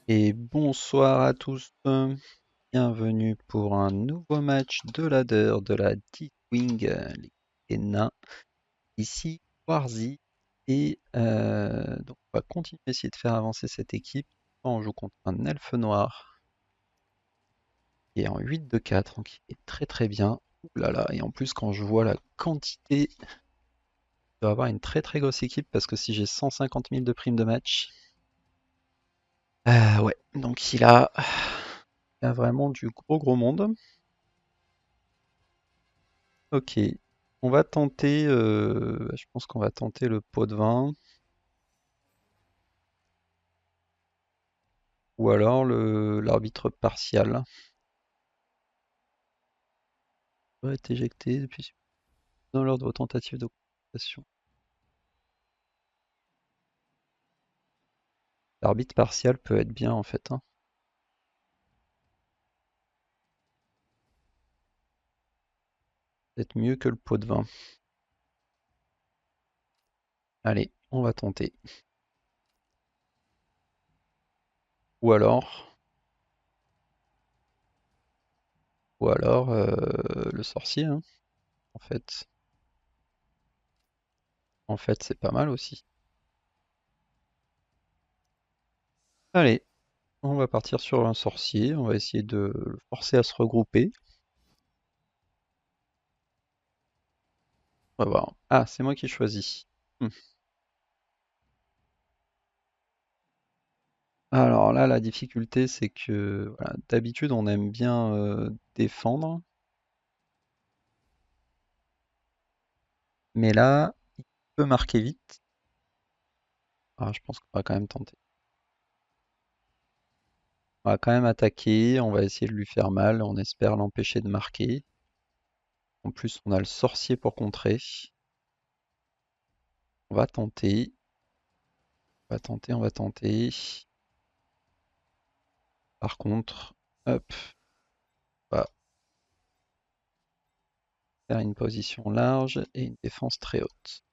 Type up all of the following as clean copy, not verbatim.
Et bonsoir à tous, bienvenue pour un nouveau match de ladder de la Wing Ligue des nains, ici Warzy. Et donc on va continuer à essayer de faire avancer cette équipe. On joue contre un elfe noir qui est en 8 de 4, donc il est très très bien. Ouh là là, et en plus quand je vois la quantité, je dois avoir une très très grosse équipe parce que si j'ai 150 000 de primes de match, ouais, donc il a vraiment du gros gros monde. Ok, on va tenter, je pense qu'on va tenter le pot de vin, ou alors l'arbitre partial. Doit être éjecté depuis dans l'ordre de vos tentatives de compensation. L'arbitre partial peut être bien en fait, hein. Peut-être mieux que le pot de vin. Allez, on va tenter. Ou alors, ou alors le sorcier, hein, en fait. En fait, c'est pas mal aussi. Allez, on va partir sur un sorcier. On va essayer de le forcer à se regrouper. On va voir. Ah, c'est moi qui choisis. Hmm. Alors là, la difficulté, c'est que voilà, d'habitude, on aime bien défendre, mais là, il peut marquer vite. Ah, je pense qu'on va quand même tenter. On va quand même attaquer, on va essayer de lui faire mal, on espère l'empêcher de marquer. En plus, on a le sorcier pour contrer. On va tenter, on va tenter, on va tenter. Par contre, hop, on va faire une position large et une défense très haute.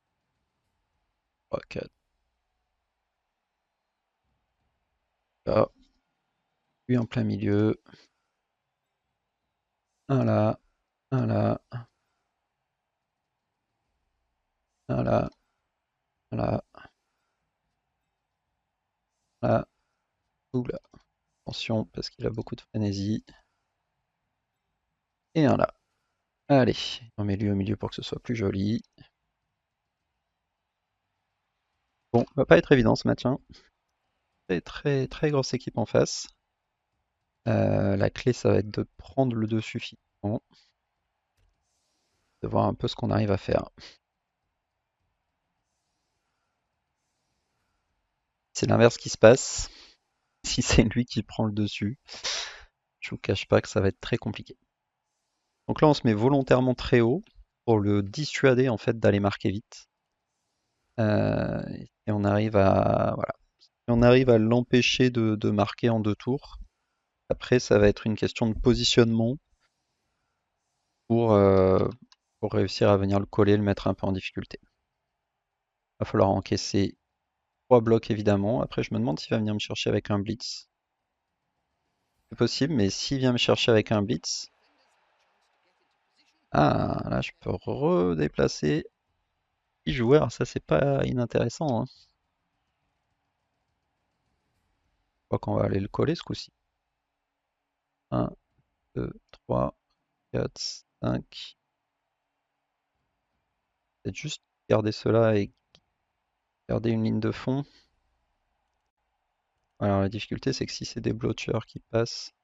3, 4, là, lui en plein milieu. Un là, un là, un là, un là, là. Oula. Attention, parce qu'il a beaucoup de frénésie. Et un là. Allez, on met lui au milieu pour que ce soit plus joli. Bon, va pas être évident ce match, hein. Très très très grosse équipe en face. La clé, ça va être de prendre le dessus finalement, de voir un peu ce qu'on arrive à faire. C'est l'inverse qui se passe. Si c'est lui qui prend le dessus, je vous cache pas que ça va être très compliqué. Donc là, on se met volontairement très haut pour le dissuader en fait d'aller marquer vite. Et on arrive à voilà. Et on arrive à l'empêcher de marquer en 2 tours. Après, ça va être une question de positionnement pour, euh, pour réussir à venir le coller, le mettre un peu en difficulté. Va falloir encaisser 3 blocs évidemment. Après, je me demande s'il va venir me chercher avec un blitz. C'est possible, mais s'il vient me chercher avec un blitz, ah là, je peux redéplacer 10 joueurs. Ça, c'est pas inintéressant, hein. Je crois qu'on va aller le coller ce coup-ci. 1, 2, 3, 4, 5. Peut-être juste garder cela et garder une ligne de fond. Alors la difficulté, c'est que si c'est des bloqueurs qui passent,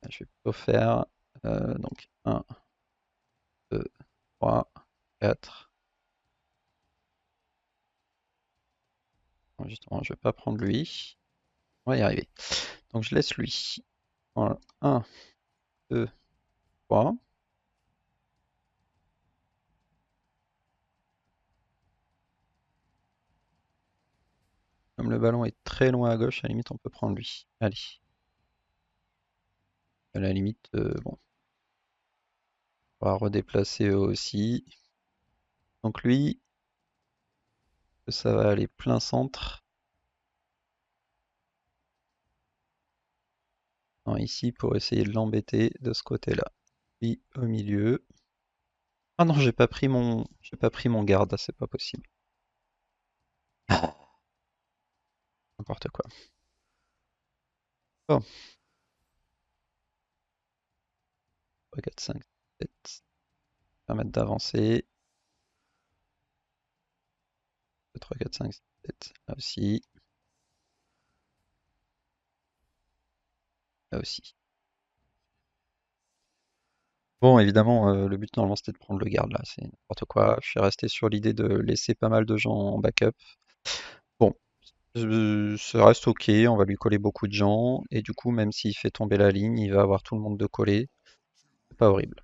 je vais plutôt faire donc 1, 2, 3, 4. Non, justement, je vais pas prendre lui. On va y arriver. Donc je laisse lui. Voilà. 1, 2, 3. Comme le ballon est très loin à gauche, à la limite, on peut prendre lui. Allez. À la limite, bon, on va redéplacer eux aussi. Donc lui, que ça va aller plein centre. Non, ici pour essayer de l'embêter de ce côté-là. Puis au milieu. Ah non, j'ai pas pris mon garde, c'est pas possible. N'importe quoi. Bon, 3, 4, 5, 7. Permettre d'avancer. 2, 3, 4, 5, 7. Là aussi. Là aussi. Bon, évidemment, le but normalement c'était de prendre le garde là, c'est n'importe quoi. Je suis resté sur l'idée de laisser pas mal de gens en backup. Bon, ça reste ok, on va lui coller beaucoup de gens, et du coup, même s'il fait tomber la ligne, il va avoir tout le monde de coller. C'est pas horrible.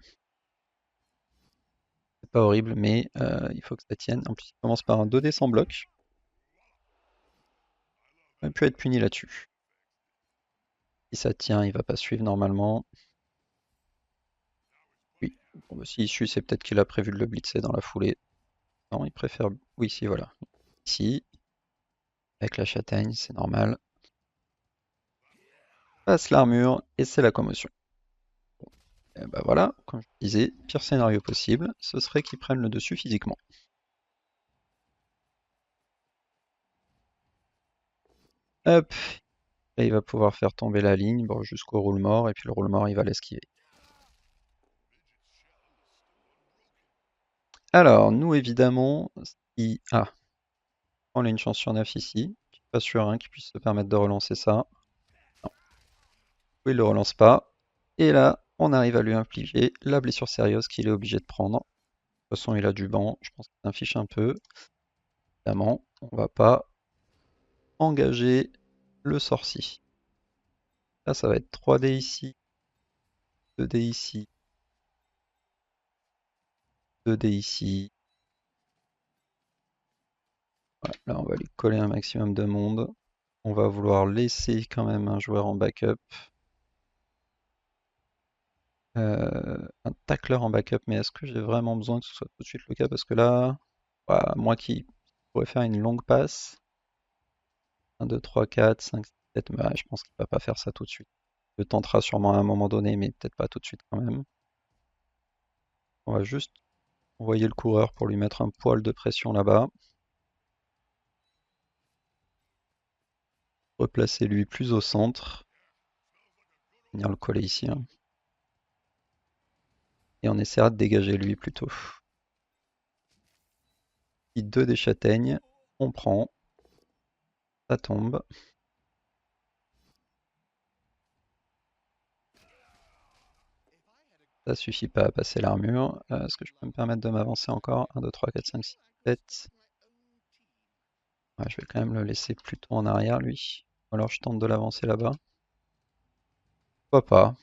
C'est pas horrible, mais il faut que ça tienne. En plus, il commence par un 2D sans bloc. Il va plus être puni là-dessus. Si ça tient, il va pas suivre normalement. Oui. Bon, bah, s'il suit, c'est peut-être qu'il a prévu de le blitzer dans la foulée. Non, il préfère. Oui, si, voilà. Ici, avec la châtaigne, c'est normal. Passe l'armure et c'est la commotion. Et bah voilà, comme je disais, pire scénario possible, ce serait qu'ils prennent le dessus physiquement. Hop, là il va pouvoir faire tomber la ligne, bon, jusqu'au roule mort, et puis le roule mort il va l'esquiver. Alors, nous évidemment, si... Ah, on a une chance sur 9 ici. Je suis pas sûr hein, qu'il puisse se permettre de relancer ça. Non, oui, il le relance pas. Et là, on arrive à lui infliger la blessure sérieuse qu'il est obligé de prendre. De toute façon, il a du banc, je pense qu'il s'infiche un peu. Évidemment, on va pas engager le sorcier. Là, ça va être 3D ici, 2D ici, 2D ici. Voilà, là, on va lui coller un maximum de monde. On va vouloir laisser quand même un joueur en backup. Un tacleur en backup, mais est-ce que j'ai vraiment besoin que ce soit tout de suite le cas? Parce que là, voilà, moi qui pourrais faire une longue passe. 1, 2, 3, 4, 5, 6, 7, mais ouais, je pense qu'il va pas faire ça tout de suite. Il le tentera sûrement à un moment donné, mais peut-être pas tout de suite quand même. On va juste envoyer le coureur pour lui mettre un poil de pression là-bas. Replacer lui plus au centre. Venir le coller ici, hein. Et on essaiera de dégager lui plutôt. Ici, 2 des châtaignes. On prend. Ça tombe. Ça suffit pas à passer l'armure. Est-ce que je peux me permettre de m'avancer encore? 1, 2, 3, 4, 5, 6, 7. Ouais, je vais quand même le laisser plutôt en arrière, lui. Ou alors je tente de l'avancer là-bas. Pourquoi pas?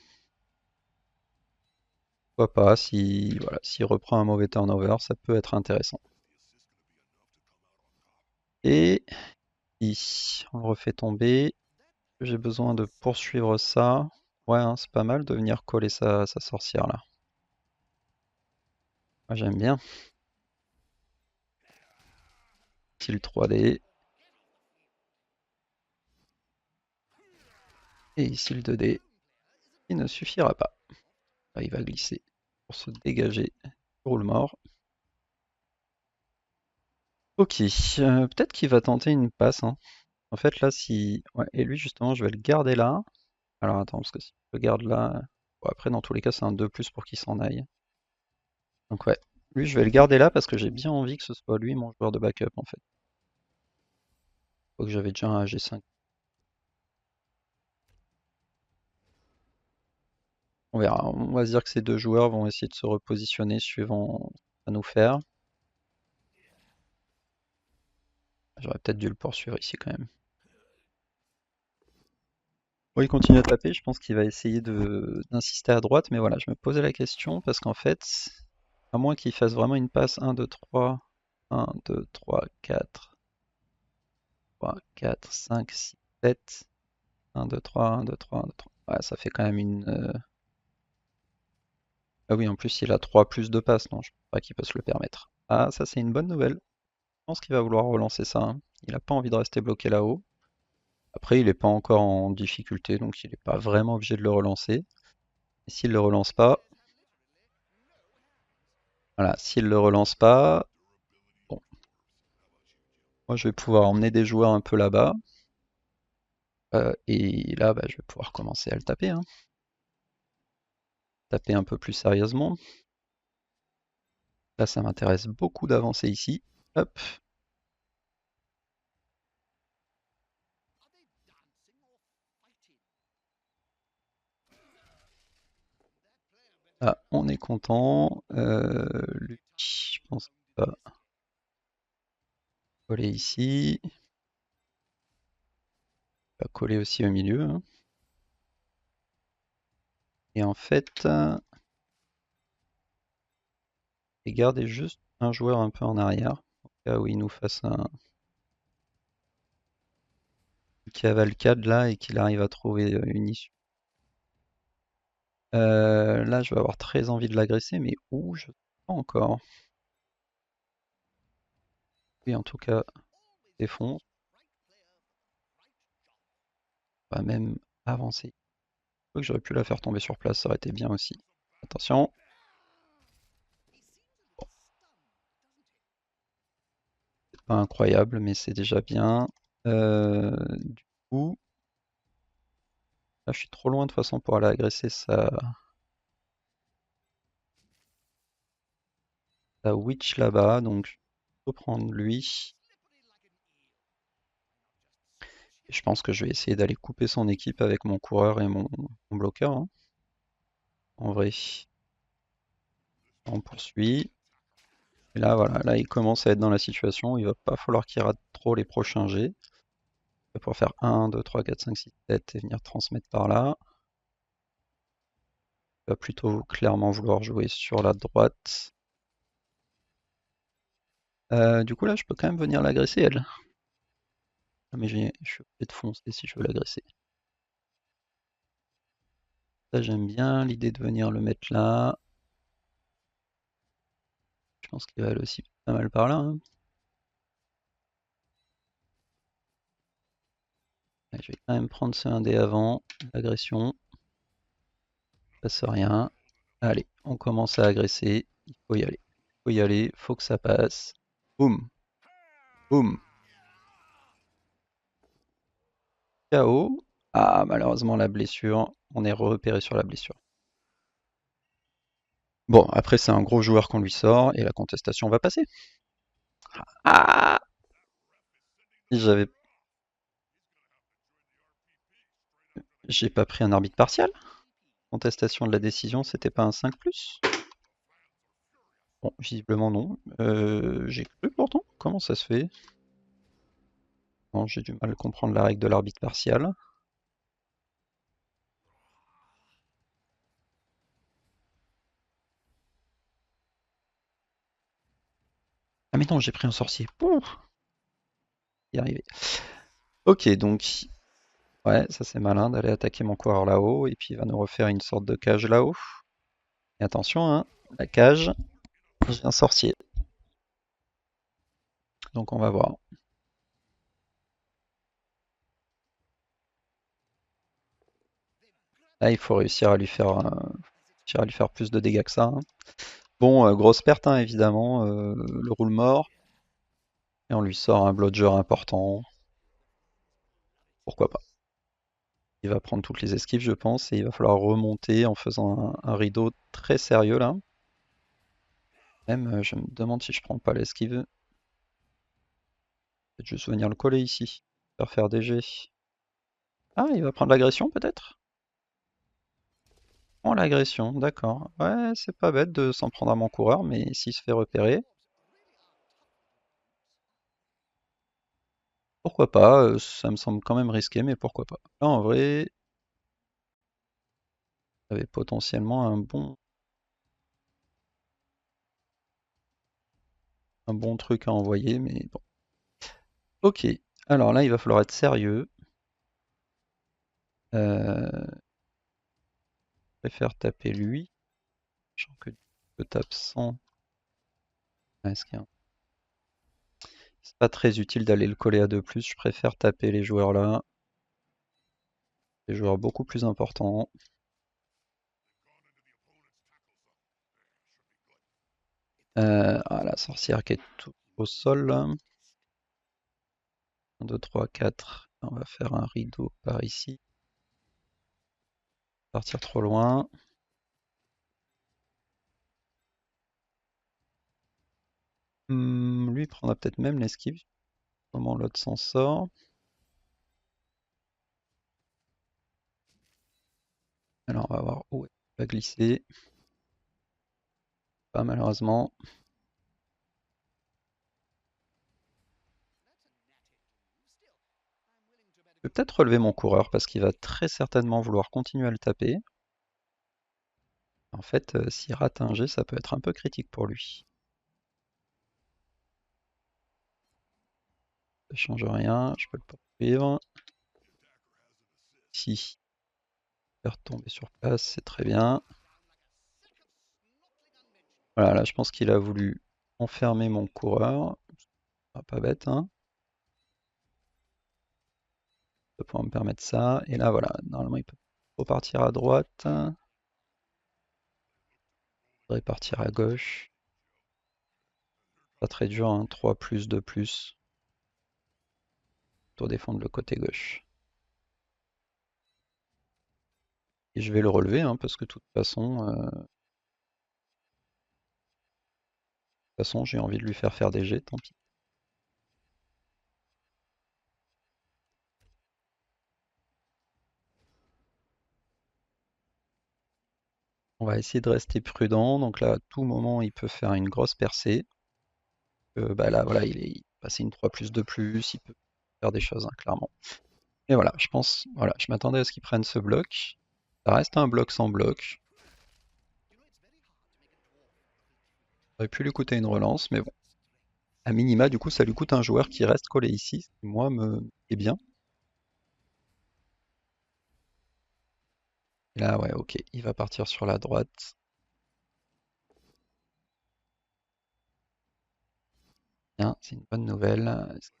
Pourquoi pas? Si, voilà, s'il reprend un mauvais turnover, ça peut être intéressant. Et ici, on le refait tomber. J'ai besoin de poursuivre ça. Ouais, hein, c'est pas mal de venir coller sa sorcière là. Moi j'aime bien. Ici le 3D. Et ici le 2D. Il ne suffira pas. Là, il va glisser pour se dégager. Roule mort. Ok, peut-être qu'il va tenter une passe, hein. En fait là si... Ouais, et lui justement je vais le garder là. Alors attends, parce que si je le garde là... Bon, après dans tous les cas c'est un 2+ pour qu'il s'en aille. Donc ouais, lui je vais le garder là parce que j'ai bien envie que ce soit lui mon joueur de backup en fait. Faut que j'avais déjà un G5. On verra, on va se dire que ces deux joueurs vont essayer de se repositionner suivant ce à nous faire. J'aurais peut-être dû le poursuivre ici quand même. Bon, il continue à taper, je pense qu'il va essayer d'insister à droite, mais voilà, je me posais la question parce qu'en fait, à moins qu'il fasse vraiment une passe 1, 2, 3, 1, 2, 3, 4, 3, 4, 5, 6, 7, 1, 2, 3, 1, 2, 3, 1, 2, 3. Ouais, ça fait quand même une... Ah oui, en plus il a 3 plus de passes, non, je pense pas qu'il peut se le permettre. Ah, ça c'est une bonne nouvelle. pense qu'il va vouloir relancer ça, hein. Il n'a pas envie de rester bloqué là-haut. Après, il n'est pas encore en difficulté, donc il n'est pas vraiment obligé de le relancer. Et s'il le relance pas, voilà, s'il le relance pas, bon, moi je vais pouvoir emmener des joueurs un peu là-bas. Et là, bah, je vais pouvoir commencer à le taper, hein. Taper un peu plus sérieusement. Là, ça m'intéresse beaucoup d'avancer ici. Hop. Là, on est content. Lui, je pense qu'il va coller ici. Il va coller aussi au milieu, hein. Et en fait, et garder juste un joueur un peu en arrière, au cas où il nous fasse une cavalcade là et qu'il arrive à trouver une issue. Là, je vais avoir très envie de l'agresser, mais où? Je sais pas encore. Oui, en tout cas, défonce. On va même avancer. Je crois que j'aurais pu la faire tomber sur place, ça aurait été bien aussi. Attention. C'est pas incroyable, mais c'est déjà bien. Du coup, là, je suis trop loin de toute façon pour aller agresser sa witch là-bas, donc je peux prendre lui. Et je pense que je vais essayer d'aller couper son équipe avec mon coureur et mon bloqueur, hein. En vrai, on poursuit. Et là, voilà, là, il commence à être dans la situation où il va pas falloir qu'il rate trop les prochains jets. Il va pouvoir faire 1, 2, 3, 4, 5, 6, 7 et venir transmettre par là. Il va plutôt clairement vouloir jouer sur la droite. Du coup, là, je peux quand même venir l'agresser, elle. Ah, mais je suis obligé de foncer si je veux l'agresser. Ça, j'aime bien l'idée de venir le mettre là. Je pense qu'il va aller aussi pas mal par là, hein. Ouais, je vais quand même prendre ce 1D avant l'agression. Ça passe rien. Allez, on commence à agresser. Il faut y aller. Il faut y aller, faut que ça passe. Boum, boum. KO. Ah, malheureusement, la blessure. On est repéré sur la blessure. Bon, après, c'est un gros joueur qu'on lui sort et la contestation va passer. Ah! J'avais, j'ai pas pris un arbitre partial. Contestation de la décision, c'était pas un 5+. Bon, visiblement non. J'ai cru pourtant. Comment ça se fait? Non, j'ai du mal à comprendre la règle de l'arbitre partial. Ah mais non, j'ai pris un sorcier. Pouf, y arrivé. Ok, donc ouais, ça c'est malin d'aller attaquer mon coureur là-haut et puis il va nous refaire une sorte de cage là-haut. Et attention, hein, la cage, j'ai un sorcier. Donc on va voir. Là, il faut réussir à lui faire plus de dégâts que ça, hein. Bon, grosse perte, hein, évidemment, le roule mort. Et on lui sort un bludger important. Pourquoi pas? Il va prendre toutes les esquives, je pense, et il va falloir remonter en faisant un rideau très sérieux là. Même, je me demande si je prends pas l'esquive. Peut-être juste venir le coller ici. Faire des jets. Ah, il va prendre l'agression peut-être? Oh, l'agression, d'accord. Ouais, c'est pas bête de s'en prendre à mon coureur, mais s'il se fait repérer, pourquoi pas? Ça me semble quand même risqué, mais pourquoi pas? Là, en vrai, il y avait potentiellement un bon truc à envoyer, mais bon. Ok, alors là, il va falloir être sérieux. Je préfère taper lui. Sachant que je tape 100. Ouais, C'est pas très utile d'aller le coller à 2+, je préfère taper les joueurs là. Des joueurs beaucoup plus importants. La sorcière qui est tout au sol. 1, 2, 3, 4. On va faire un rideau par ici. Partir trop loin. Lui prendra peut-être même l'esquive. Comment l'autre s'en sort. Alors on va voir où elle va glisser. Pas malheureusement. Je vais peut-être relever mon coureur parce qu'il va très certainement vouloir continuer à le taper. En fait, s'il rate un jet, ça peut être un peu critique pour lui. Ça change rien, je peux le poursuivre. Si. Faire tomber sur place, c'est très bien. Voilà, là je pense qu'il a voulu enfermer mon coureur. Pas bête, hein. Ça pourra me permettre ça. Et là voilà, normalement il peut repartir à droite. Il faudrait partir à gauche. Pas très dur, hein. 3 plus, 2 plus. Pour défendre le côté gauche. Et je vais le relever, hein, parce que de toute façon j'ai envie de lui faire des jets, tant pis. On va essayer de rester prudent. Donc là, à tout moment, il peut faire une grosse percée. Bah là, voilà, il est passé une 3 plus 2 plus, il peut faire des choses, hein, clairement. Et voilà, je pense, voilà, je m'attendais à ce qu'il prenne ce bloc. Ça reste un bloc sans bloc. Ça aurait pu lui coûter une relance, mais bon. À minima, du coup, ça lui coûte un joueur qui reste collé ici, ce qui, moi, me est bien. Et là, ouais, ok, il va partir sur la droite. Bien, c'est une bonne nouvelle. Est-ce qu'il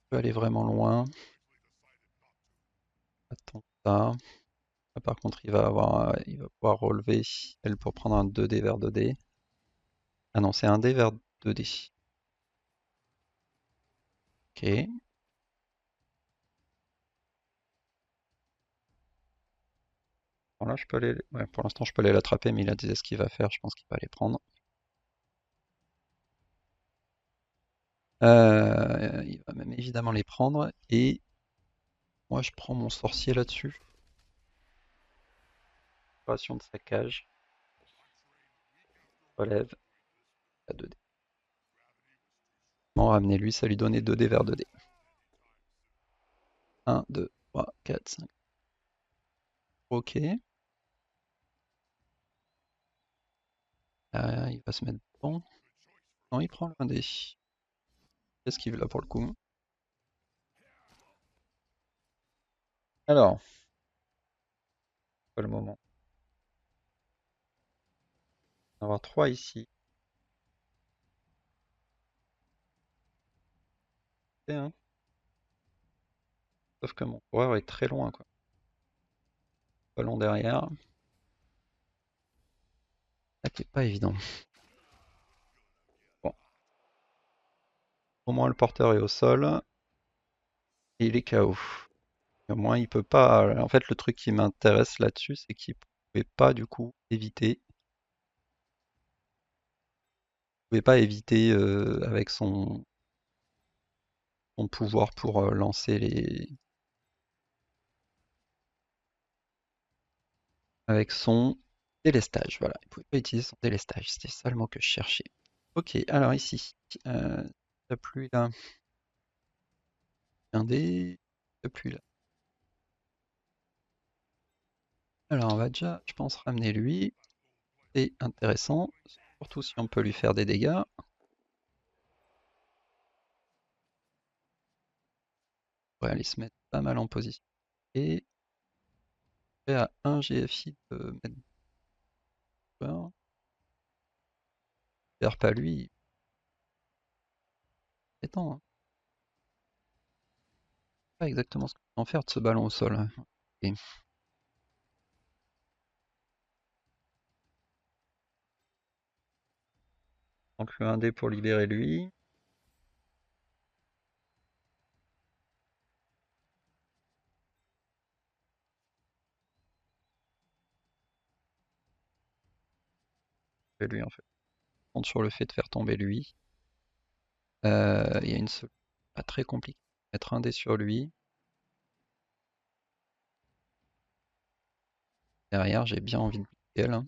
peut aller vraiment loin? Attends ça. Là, par contre, il va pouvoir relever elle pour prendre un 2D vers 2D. Ah non, c'est un D vers 2D. Ok. Bon, là, je peux aller. Ouais, pour l'instant, je peux aller l'attraper, mais il a des esquives à faire. Je pense qu'il va les prendre. Il va même évidemment les prendre. Et moi, je prends mon sorcier là-dessus. Création de saccage. Relève à 2D. Bon, ramener lui, ça lui donnait 2D vers 2D. 1, 2, 3, 4, 5. Ok. Il va se mettre bon. Non, il prend l'un des. Qu'est-ce qu'il veut là pour le coup? Alors, pas le moment. On va avoir 3 ici. Et un. Sauf que mon coureur est très loin, quoi. Pas long derrière. Ça qui est pas évident. Bon, au moins le porteur est au sol. Et il est KO. Au moins il peut pas. En fait, le truc qui m'intéresse là-dessus, c'est qu'il pouvait pas du coup éviter. Il pouvait pas éviter avec son pouvoir pour lancer les. Avec son délestage. Voilà, il pouvait pas utiliser son délestage. C'était ça le mot que je cherchais. Ok, alors ici. T'as plus là. Un dé. T'as plus là. Alors on va déjà, je pense, ramener lui. C'est intéressant, surtout si on peut lui faire des dégâts. On pourrait aller se mettre pas mal en position. Et à un GFI de mettre peur. J'espère pas lui. attends. Pas exactement ce que tu veux en faire de ce ballon au sol. Ok. Donc un dé pour libérer lui. Et lui en fait. On compte sur le fait de faire tomber lui. Il y a une solution pas très compliquée. Mettre un dé sur lui. Derrière, j'ai bien envie de bloquer là.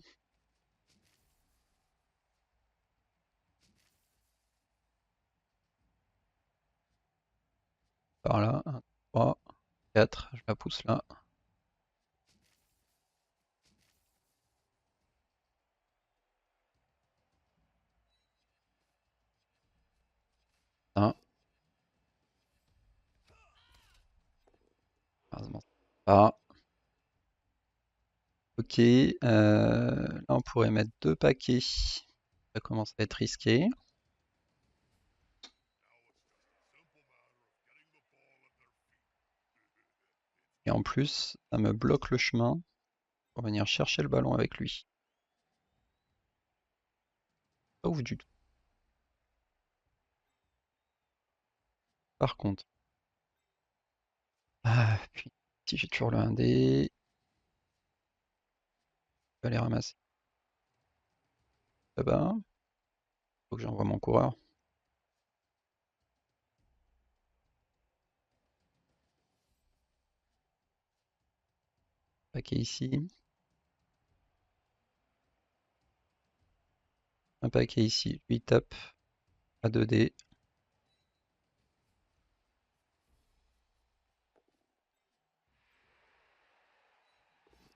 Par là, 1, 3, 4, je la pousse là. Un, heureusement, pas. Ok, là on pourrait mettre 2 paquets. Ça commence à être risqué. Et en plus, ça me bloque le chemin pour venir chercher le ballon avec lui. Pas ouf du tout. Par contre, puis si j'ai toujours le 1D, je vais aller ramasser là-bas. Faut que j'envoie mon coureur. Paquet ici. Un paquet ici. Lui tape à 2D.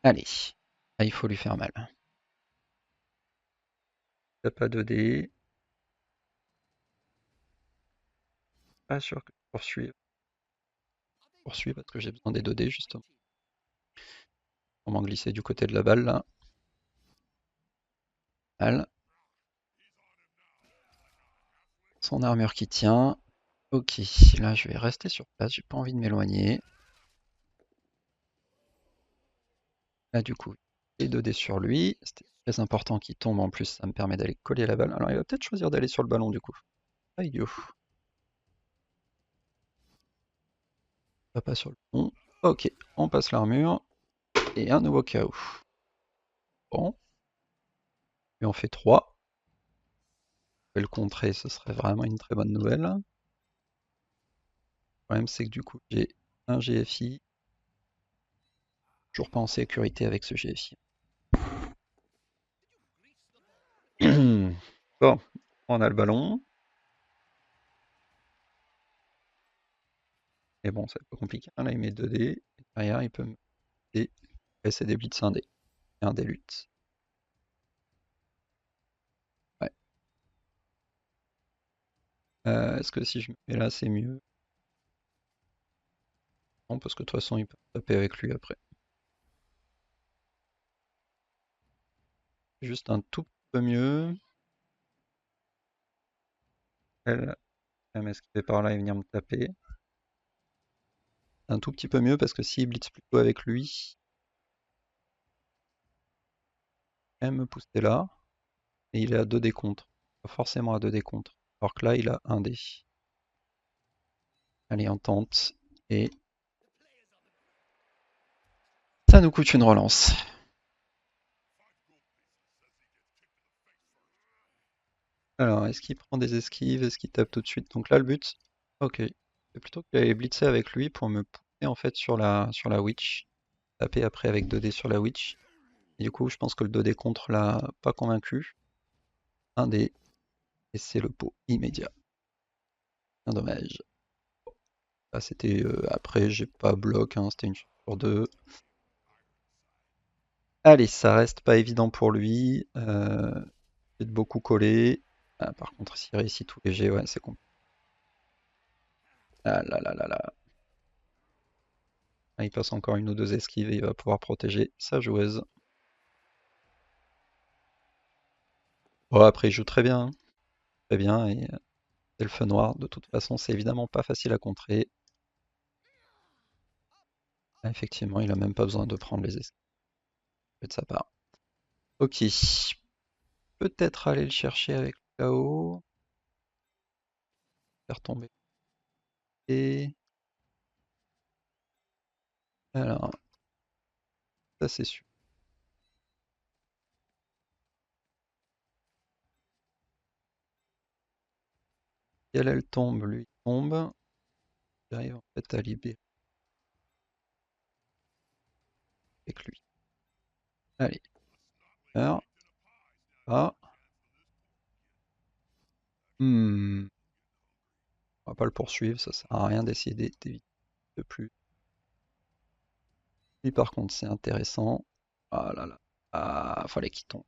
Allez. Là, il faut lui faire mal. Tape à 2D. Pas sûr que je poursuive. Poursuis parce que j'ai besoin des 2D justement. On m'en glisser du côté de la balle là. Mal. Son armure qui tient. Ok, là je vais rester sur place, j'ai pas envie de m'éloigner. Là du coup, les 2D sur lui. C'était très important qu'il tombe en plus, ça me permet d'aller coller la balle. Alors il va peut-être choisir d'aller sur le ballon du coup. Ah idiot. Pas sur le ballon. Ok, on passe l'armure. Et un nouveau KO. Bon. Et on fait 3. Le contrer, ce serait vraiment une très bonne nouvelle. Le problème c'est que du coup j'ai un GFI. Toujours pas en sécurité avec ce GFI. Bon, on a le ballon. Et bon, c'est pas compliqué, hein. Là, il met 2D. Et derrière, il peut me laisser des blitz 1D. Et un des luttes. Ouais. Est-ce que si je me mets là, c'est mieux? Non, parce que de toute façon, il peut taper avec lui après. Juste un tout petit peu mieux. Elle va m'esquiver par là et venir me taper. Un tout petit peu mieux parce que s'il blitz plutôt avec lui, elle me pousser là. Et il est à 2D contre. Pas forcément à 2D contre. Alors que là, il a 1D. Allez, on tente. Et ça nous coûte une relance. Alors, est-ce qu'il prend des esquives? Est-ce qu'il tape tout de suite? Donc là, le but, ok. C'est plutôt qu'il allait blitzer avec lui pour me pousser en fait sur la witch. Taper après avec 2D sur la witch. Et du coup, je pense que le 2D contre l'a pas convaincu. 1D. Et c'est le pot immédiat. Un dommage. Là, c'était après, j'ai pas bloc, hein, c'était une chance sur 2. Allez, ça reste pas évident pour lui. J'ai de beaucoup collé. Ah, par contre, s'il réussit tout léger, ouais, c'est compliqué. Ah là là là là. Ah, il passe encore une ou deux esquives et il va pouvoir protéger sa joueuse. Bon, après, il joue très bien, hein. Très bien. Et Elfe noir, de toute façon, c'est évidemment pas facile à contrer. Ah, effectivement, il a même pas besoin de prendre les escaliers de sa part. Ok. Peut-être aller le chercher avec le KO. Faire tomber. Et alors, ça c'est sûr. Si elle tombe, lui tombe. J'arrive en fait à libérer avec lui. Allez. Alors, ah. On va pas le poursuivre, ça sert à rien d'essayer d'éviter de plus. Lui par contre c'est intéressant. Ah là là. Ah, fallait qu'il tombe.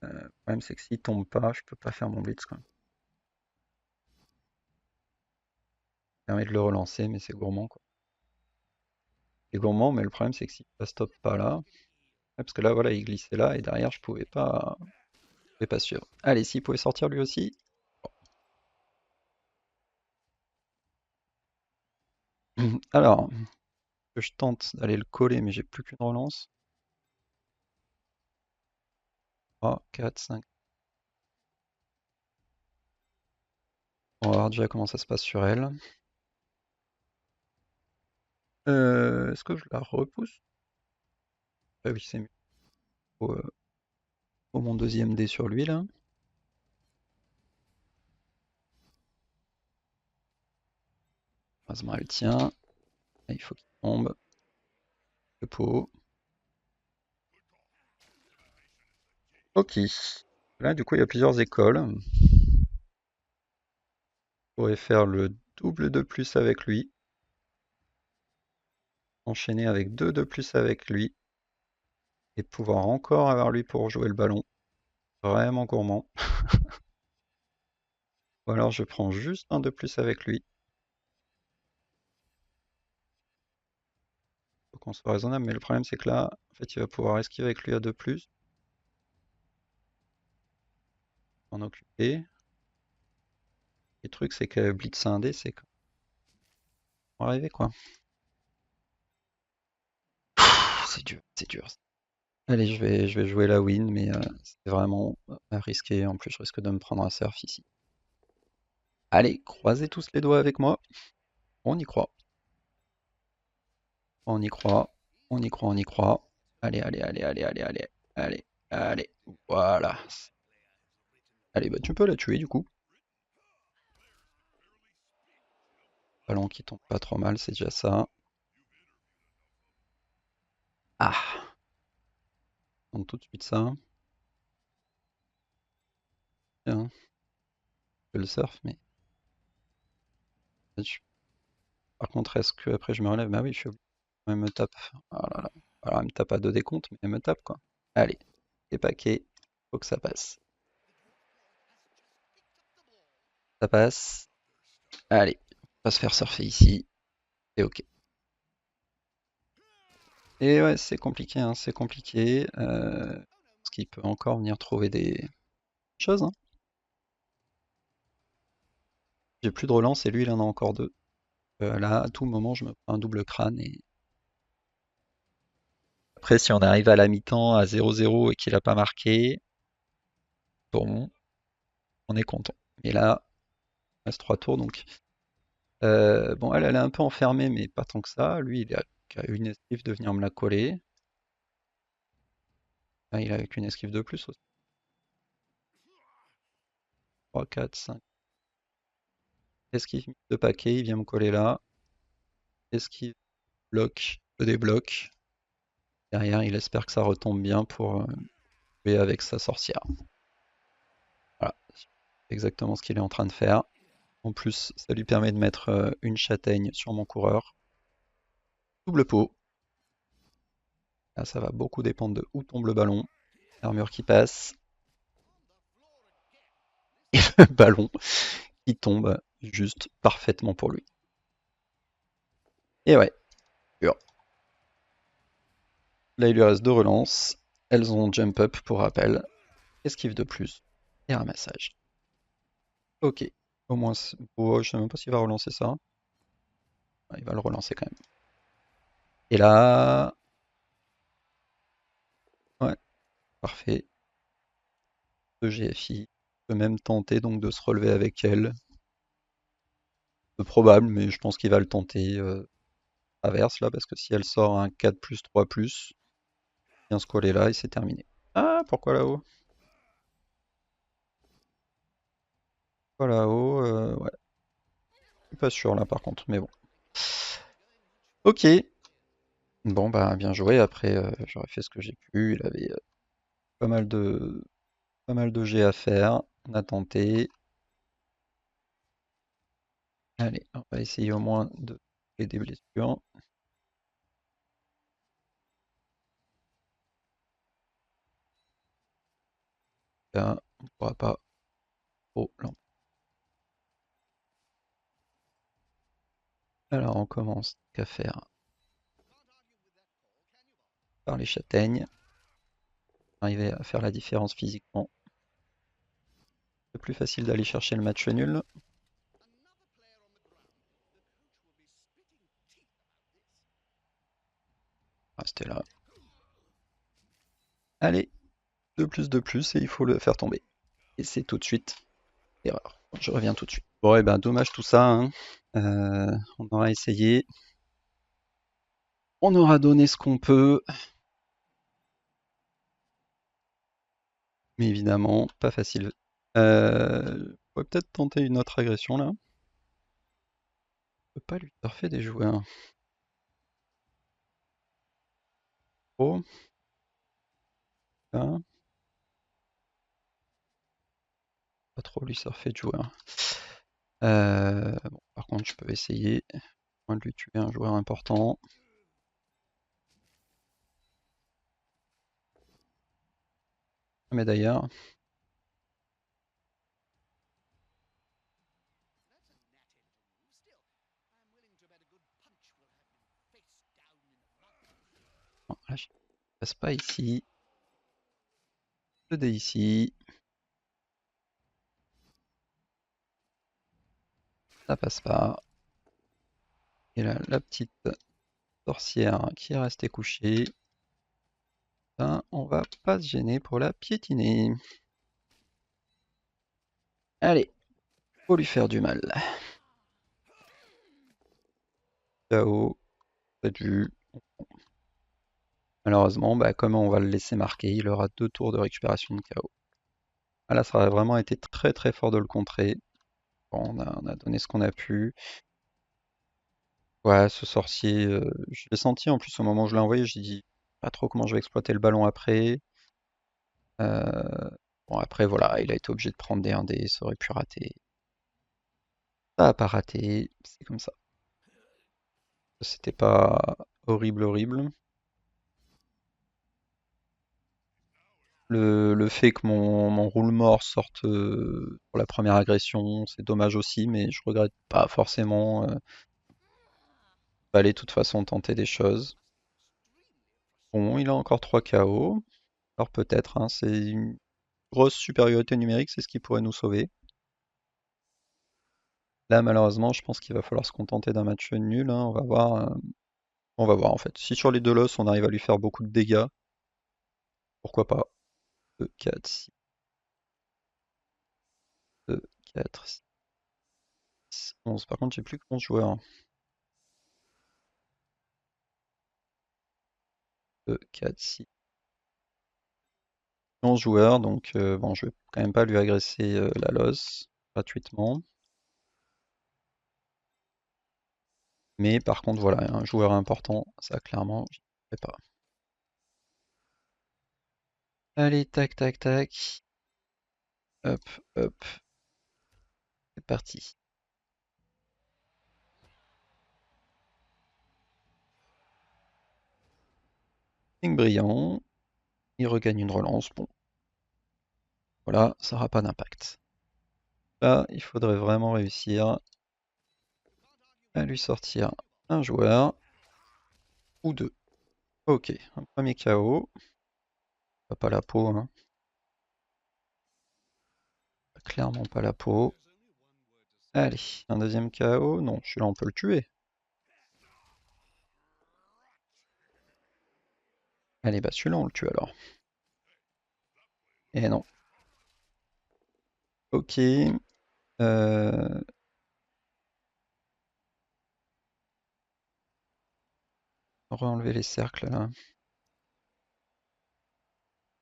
Le problème c'est que s'il tombe pas, je peux pas faire mon blitz quoi. Ça permet de le relancer, mais c'est gourmand quoi. C'est gourmand, mais le problème c'est que s'il ne stop pas là, parce que là voilà, il glissait là et derrière je pouvais pas suivre. Allez, s'il pouvait sortir lui aussi. Alors, je tente d'aller le coller, mais j'ai plus qu'une relance. 3, 4, 5. On va voir déjà comment ça se passe sur elle. Est-ce que je la repousse? Ah oui, c'est mieux. Faut mon deuxième dé sur lui là. Heureusement, elle tient. Là, il faut qu'il tombe. Le pot. Ok. Là, du coup, il y a plusieurs écoles. On pourrait faire le double de plus avec lui. Enchaîner avec 2 de plus avec lui. Et pouvoir encore avoir lui pour jouer le ballon. Vraiment gourmand. Ou alors je prends juste un de plus avec lui. Faut qu'on soit raisonnable, mais le problème c'est que là, en fait, il va pouvoir esquiver avec lui à 2 plus. S'en occuper. Le truc c'est que blitz un dé, c'est quand on va arriver quoi. C'est dur, c'est dur. Allez, je vais jouer la win, mais c'est vraiment risqué. En plus, je risque de me prendre un surf ici. Allez, croisez tous les doigts avec moi. On y croit. On y croit. On y croit, on y croit. Allez, allez, allez, allez, allez, allez. Allez, allez. Voilà. Allez, bah tu peux la tuer du coup. Ballon qui tombe pas trop mal, c'est déjà ça. Ah, on tente tout de suite ça. Tiens, je fais le surf, mais... Par contre, est-ce que après je me relève? Bah oui, je suis obligé. Elle me tape. Oh là là. Alors, elle me tape à deux décomptes, mais elle me tape quoi. Allez, les paquets, faut que ça passe. Ça passe. Allez, on va se faire surfer ici. C'est ok. Et ouais, c'est compliqué, hein, c'est compliqué. Parce qu'il peut encore venir trouver des choses, hein. J'ai plus de relance et lui, il en a encore deux. Là, à tout moment, je me prends un double crâne. Et après, si on arrive à la mi-temps à 0-0 et qu'il a pas marqué, bon, on est content. Mais là, il reste 3 tours, donc bon, elle est un peu enfermée, mais pas tant que ça. Lui, il a qu'à une esquive de venir me la coller. Ah, il a qu'une esquive de plus aussi. 3, 4, 5. Esquive de paquet, il vient me coller là. Esquive, bloc, je débloque. Derrière, il espère que ça retombe bien pour jouer avec sa sorcière. Voilà, c'est exactement ce qu'il est en train de faire. En plus, ça lui permet de mettre une châtaigne sur mon coureur. Double pot. Là, ça va beaucoup dépendre de où tombe le ballon. Armure qui passe. Et le ballon qui tombe juste parfaitement pour lui. Et ouais, pur. Là, il lui reste deux relances. Elles ont jump up pour rappel. Esquive de plus et ramassage. Ok. Au moins, oh, je sais même pas s'il va relancer ça. Ouais, il va le relancer quand même. Et là, ouais, parfait. 2 GFI. Peut même tenter donc de se relever avec elle. Peu probable, mais je pense qu'il va le tenter. Traverse là, parce que si elle sort un 4 plus 3 plus, vient se coller là et c'est terminé. Ah, pourquoi là-haut? Pourquoi là-haut? Ouais, je suis pas sûr là par contre, mais bon. Ok. Bon bah bien joué. Après, j'aurais fait ce que j'ai pu. Il avait pas mal de pas mal de jets à faire. On a tenté. Allez, on va essayer au moins de créer des blessures. Là, on pourra pas. Oh, non. Alors on commence à faire par les châtaignes. Arriver à faire la différence physiquement. C'est plus facile d'aller chercher le match nul. Restez là. Allez, 2 plus 2 plus et il faut le faire tomber. Et c'est tout de suite erreur. Je reviens tout de suite. Bon, et ben dommage tout ça, hein. On aura essayé. On aura donné ce qu'on peut. Mais évidemment, pas facile. On pourrait peut-être tenter une autre agression là. On peut pas lui surfer des joueurs. Oh, là. Pas trop lui surfer de joueurs. Bon, par contre, je peux essayer de lui tuer un joueur important. Mais d'ailleurs, bon, là, je passe pas ici. Le dé ici. Ça passe pas. Et là, la petite sorcière qui est restée couchée. Ben, on va pas se gêner pour la piétiner. Allez, faut lui faire du mal. KO, peut-être vu. Malheureusement, bah, comme on va le laisser marquer, il aura 2 tours de récupération de KO. Ah, là, ça aurait vraiment été très très fort de le contrer. Bon, on a donné ce qu'on a pu. Ouais, ce sorcier, je l'ai senti en plus au moment où je l'ai envoyé, j'ai dit pas trop comment je vais exploiter le ballon après. Euh, Bon, après, voilà, il a été obligé de prendre des 1D, ça aurait pu rater. Ça a pas raté, c'est comme ça. C'était pas horrible, horrible. Le fait que mon roule-mort sorte pour la première agression, c'est dommage aussi, mais je regrette pas forcément. Fallait de toute façon tenter des choses. Bon, il a encore 3 KO. Alors peut-être, hein, c'est une grosse supériorité numérique, c'est ce qui pourrait nous sauver. Là, malheureusement, je pense qu'il va falloir se contenter d'un match nul, hein. On va voir. On va voir en fait. Si sur les deux losses, on arrive à lui faire beaucoup de dégâts, pourquoi pas. 2, 4, 6, 2, 4, 6, 11. Par contre, j'ai plus que 11 joueurs. 2, 4, 6, 11 joueurs, donc bon, je vais quand même pas lui agresser la losse gratuitement. Mais par contre, voilà, un joueur important, ça clairement, je ne fais pas. Allez, tac, tac, tac. Hop, hop, c'est parti. Signe brillant, il regagne une relance. Bon, voilà, ça n'aura pas d'impact. Là, il faudrait vraiment réussir à lui sortir un joueur ou deux. Ok, un premier KO. Pas la peau, hein. Clairement pas la peau. Allez, un deuxième KO. Non, celui-là on peut le tuer. Allez, bah celui-là on le tue alors. Et non. Ok. Euh... Re-enlever les cercles là.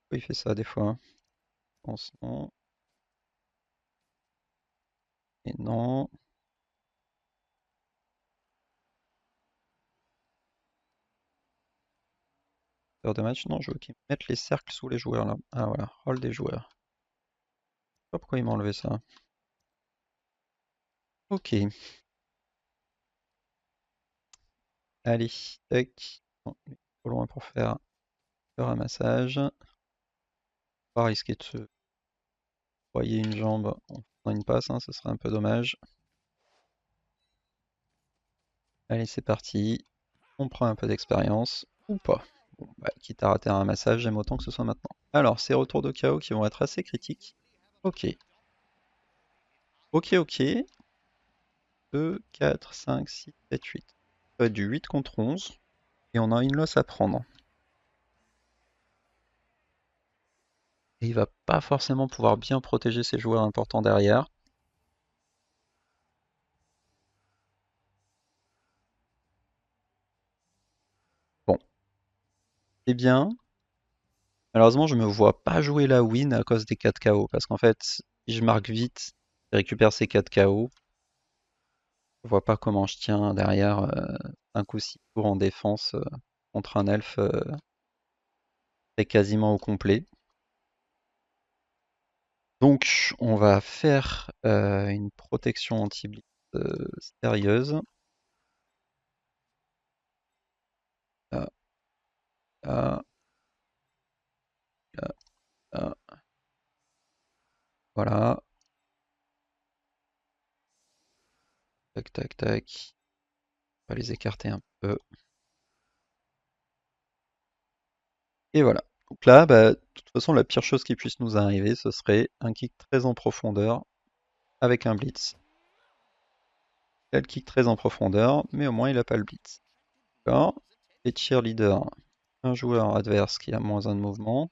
Pourquoi il fait ça des fois? Je pense non. Et non. Heure de match, non, je veux qu'ils mettent les cercles sous les joueurs là. Ah voilà, rôle des joueurs. Je sais pas pourquoi il m'a enlevé ça. Ok. Allez, tac. Bon, il est trop loin pour faire le ramassage. Pas risquer de se broyer une jambe en faisant une passe, hein, ce serait un peu dommage. Allez, c'est parti. On prend un peu d'expérience. Ou pas. Bon, bah, quitte à rater un ramassage, j'aime autant que ce soit maintenant. Alors, ces retours de KO qui vont être assez critiques. Ok. Ok, ok. 2, 4, 5, 6, 7, 8. Ça va être du 8 contre 11. Et on a une loss à prendre. Et il va pas forcément pouvoir bien protéger ses joueurs importants derrière. Bon, c'est bien. Malheureusement, je me vois pas jouer la win à cause des 4 KO. Parce qu'en fait, si je marque vite, je récupère ces 4 KO. Je vois pas comment je tiens derrière 5 ou 6 tours en défense contre un elfe fait quasiment au complet. Donc, on va faire une protection anti-blitz sérieuse. Là, là, là, là. Voilà. Tac, tac, tac. On va les écarter un peu. Et voilà. Donc là, bah, de toute façon, la pire chose qui puisse nous arriver, ce serait un kick très en profondeur avec un blitz. Il a le kick très en profondeur, mais au moins il n'a pas le blitz. D'accord. Les cheerleaders, un joueur adverse qui a moins un de mouvement.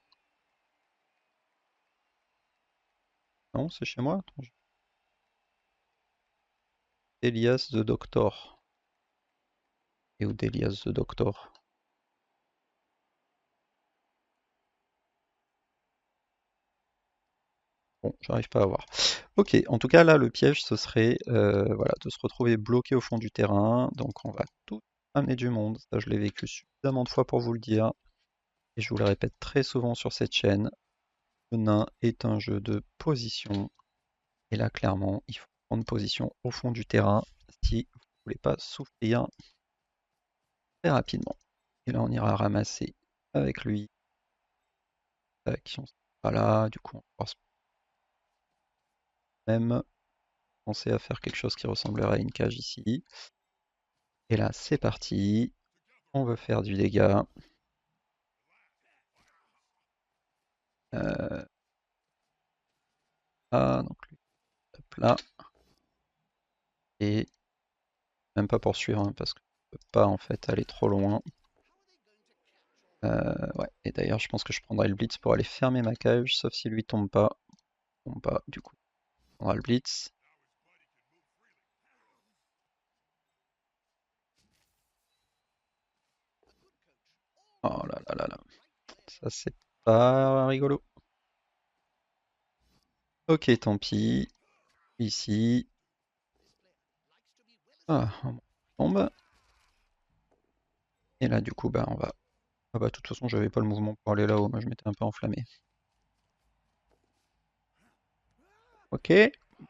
Non, c'est chez moi. Attends, Elias the Doctor. Et où d'Elias the Doctor? Bon, j'arrive pas à voir. Ok, en tout cas là le piège ce serait voilà, de se retrouver bloqué au fond du terrain. Donc on va tout amener du monde. Ça je l'ai vécu suffisamment de fois pour vous le dire. Et je vous le répète très souvent sur cette chaîne. Le nain est un jeu de position. Et là clairement il faut prendre position au fond du terrain si vous ne voulez pas souffrir très rapidement. Et là on ira ramasser avec lui. Tac, on sera là, du coup on va pouvoir même penser à faire quelque chose qui ressemblerait à une cage ici. Et là, c'est parti. On veut faire du dégât. Euh, donc lui, hop là. Et même pas poursuivre, hein, parce que je peux pas en fait aller trop loin. Ouais, et d'ailleurs, je pense que je prendrai le blitz pour aller fermer ma cage, sauf si lui tombe pas. Tombe pas, du coup, on prendra le blitz. Oh là là là là. Ça, c'est pas rigolo. Ok, tant pis. Ici. Ah, on tombe. Et là, du coup, bah, on va. Ah bah, de toute façon, j'avais pas le mouvement pour aller là-haut. Moi, je m'étais un peu enflammé. Ok.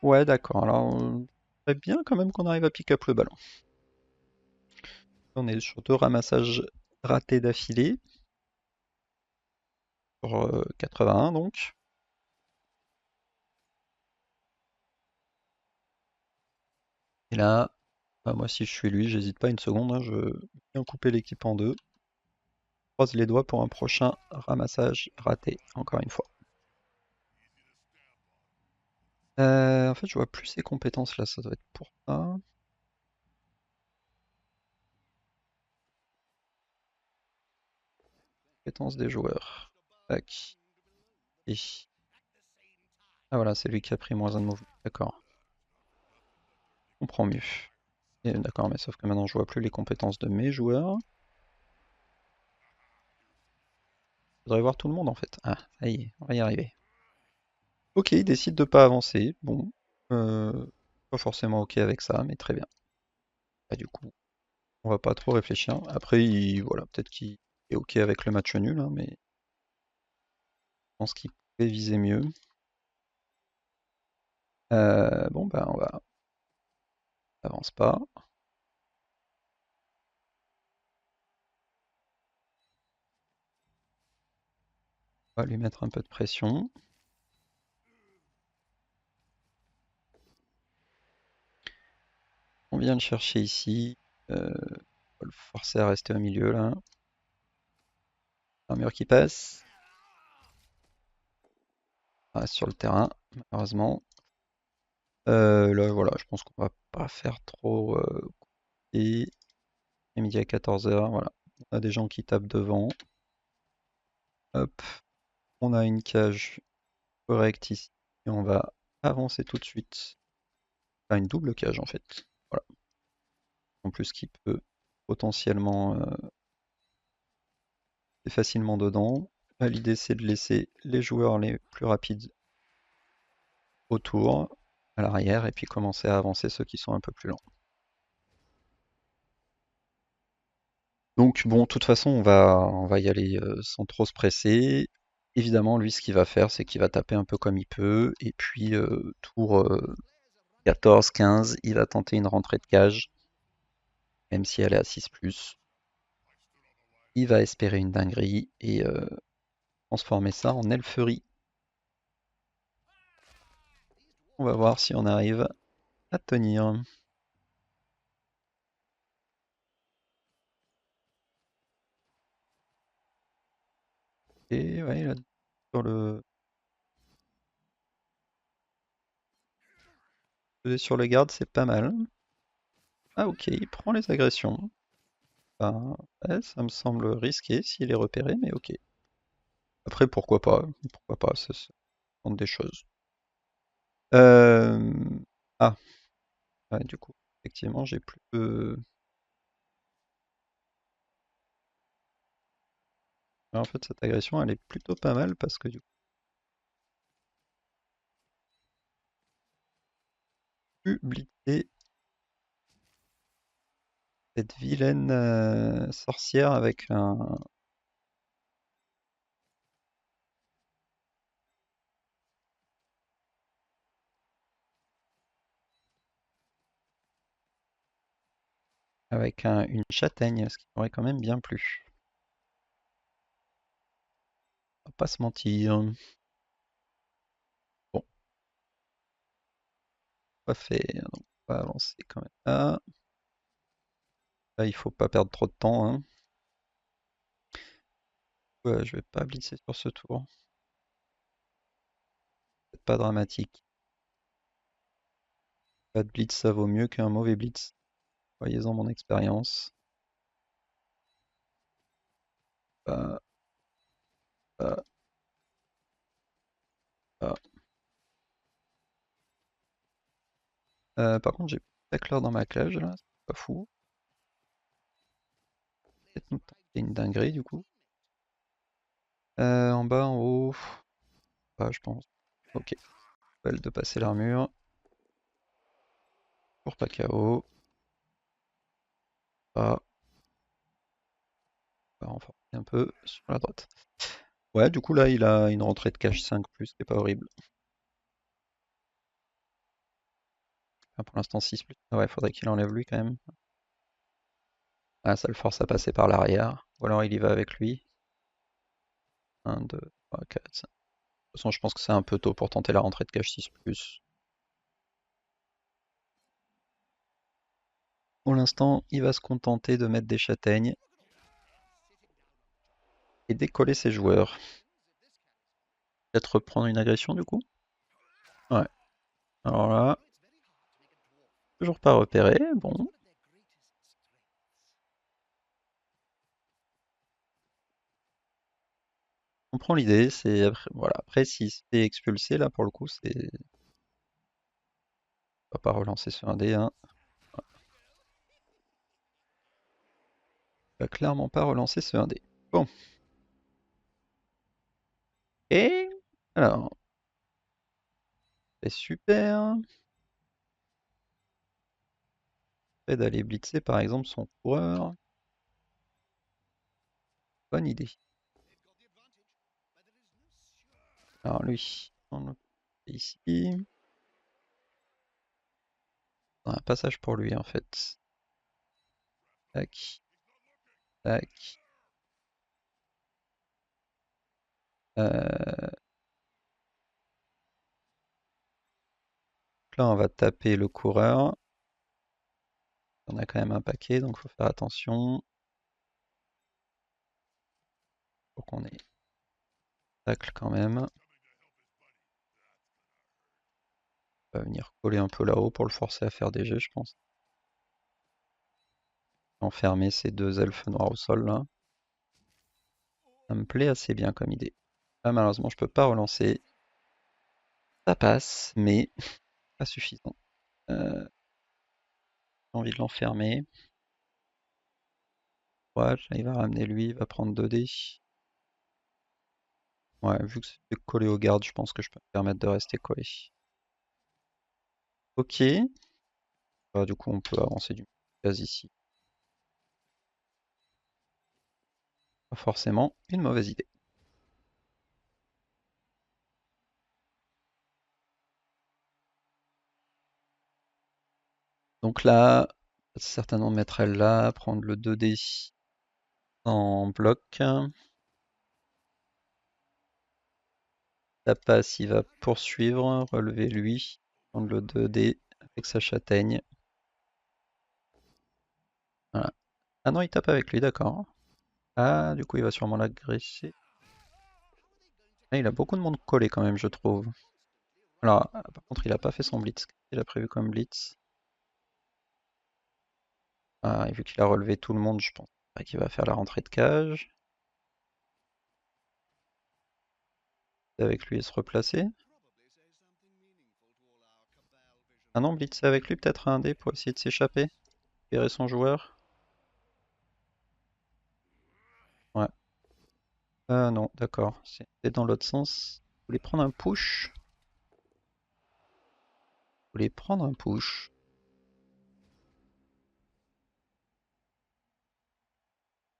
Ouais, d'accord. Alors, très bien quand même qu'on arrive à pick up le ballon. On est sur 2 ramassages ratés d'affilée. Sur 81 donc. Et là, bah, moi si je suis lui, j'hésite pas une seconde, hein, je veux bien couper l'équipe en deux. Croise les doigts pour un prochain ramassage raté, encore une fois. En fait, je vois plus ses compétences là, ça doit être pour ça. Compétences des joueurs. Tac. Et... Ah voilà, c'est lui qui a pris moins un de mouvement. D'accord. Je comprends mieux. D'accord, mais sauf que maintenant je vois plus les compétences de mes joueurs. Je voudrais voir tout le monde en fait. Ah, ça y est, on va y arriver. Ok, il décide de pas avancer. Bon. Pas forcément ok avec ça, mais très bien. Bah, du coup, on va pas trop réfléchir. Après, voilà, peut-être qu'il est ok avec le match nul, hein, mais je pense qu'il pouvait viser mieux. Bon, bah, on va avance pas. On va lui mettre un peu de pression. On vient le chercher ici. On va le forcer à rester au milieu là. Un mur qui passe. On reste sur le terrain, malheureusement. Là, voilà, je pense qu'on va pas faire trop. Et midi à 14h, voilà. On a des gens qui tapent devant. Hop, on a une cage correcte ici. Et on va avancer tout de suite. Enfin, une double cage en fait. Voilà. En plus, qui peut potentiellement est facilement dedans. L'idée, c'est de laisser les joueurs les plus rapides autour, à l'arrière, et puis commencer à avancer ceux qui sont un peu plus lents. Donc bon, de toute façon, on va y aller sans trop se presser. Évidemment, lui, ce qu'il va faire, c'est qu'il va taper un peu comme il peut, et puis tour 14-15, il va tenter une rentrée de cage, même si elle est à 6+. Il va espérer une dinguerie et transformer ça en elferie. On va voir si on arrive à tenir. Et ouais, là, sur sur le garde, c'est pas mal. Ah ok, il prend les agressions. Ben, ouais, ça me semble risqué s'il est repéré, mais ok. Après, pourquoi pas? Pourquoi pas? Ça tente des choses. Euh, Ah, ouais, du coup, effectivement, j'ai plus de... En fait, cette agression, elle est plutôt pas mal parce que du coup, blitzer cette vilaine sorcière une châtaigne, ce qui m'aurait quand même bien plu. On va pas se mentir. Bon, pas fait. Donc, on va avancer quand même. Là, il faut pas perdre trop de temps, hein. Ouais, je vais pas blitzer sur ce tour. C'est pas dramatique. Pas de blitz, ça vaut mieux qu'un mauvais blitz. Voyez-en mon expérience. Pas, pas, pas. Par contre, j'ai Tackler dans ma cage là, c'est pas fou. Peut-être nous tenter une dinguerie du coup. En bas, en haut, pas je pense. Ok, belle de passer l'armure. Pour pas KO. Pas, pas renforcer un peu sur la droite. Ouais, du coup là, il a une rentrée de cache 5+, qui est pas horrible. Enfin, pour l'instant 6+. Ah ouais, faudrait qu'il enlève lui quand même. Ah, ça le force à passer par l'arrière. Ou alors il y va avec lui. 1, 2, 3, 4, 5. De toute façon, je pense que c'est un peu tôt pour tenter la rentrée de cache 6+. Pour l'instant, il va se contenter de mettre des châtaignes et décoller ses joueurs. Peut-être reprendre une agression du coup? Ouais. Alors là, toujours pas repéré. Bon, on prend l'idée. C'est après, voilà. Après, s'il se fait expulser, là pour le coup, c'est on va pas relancer sur un dé, hein. On va clairement pas relancer sur un dé. Bon. Et alors, c'est super. Fait d'aller blitzer par exemple son coureur. Bonne idée. Alors lui, on le fait ici. On a un passage pour lui en fait. Tac, tac. Euh, Là, on va taper le coureur. On a quand même un paquet, donc faut faire attention. Faut qu'on ait tacle quand même. On va venir coller un peu là-haut pour le forcer à faire des jets, je pense. Enfermer ces deux elfes noirs au sol là. Ça me plaît assez bien comme idée. Là, malheureusement, je peux pas relancer. Ça passe, mais pas suffisant. J'ai envie de l'enfermer. Ouais, il va ramener lui, il va prendre 2 dés. Ouais, vu que c'est collé au garde, je pense que je peux me permettre de rester collé. Ok. Bah, du coup, on peut avancer du gaz ici. Pas forcément une mauvaise idée. Donc là, certainement mettre elle là, prendre le 2 dés en bloc. La passe, il va poursuivre, relever lui, prendre le 2 dés avec sa châtaigne. Voilà. Ah non, il tape avec lui, d'accord. Ah, du coup, il va sûrement l'agresser. Ah, il a beaucoup de monde collé quand même, je trouve. Alors, par contre, il a pas fait son blitz. Il a prévu comme blitz. Ah, et vu qu'il a relevé tout le monde, je pense pas qu'il va faire la rentrée de cage. Avec lui et se replacer. Ah non, blitzer avec lui, peut-être un dé pour essayer de s'échapper. Libérer son joueur. Ouais. Non, d'accord. C'est dans l'autre sens. Vous voulez prendre un push? Vous voulez prendre un push?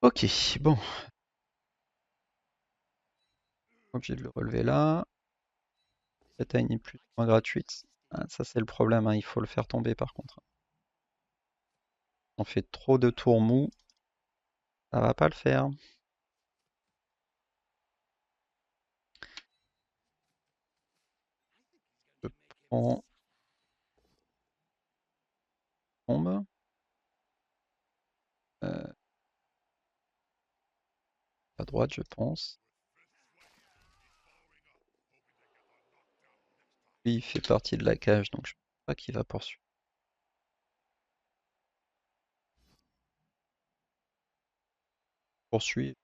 Ok, bon. Obligé de le relever là. Bataille n'est plus ou moins gratuite. Ah, ça c'est le problème, hein, il faut le faire tomber par contre. On fait trop de tours mous. Ça va pas le faire. Je prends tombe. Euh, à droite, je pense. Lui, il fait partie de la cage, donc je pense pas qu'il va poursuivre. Poursuivre.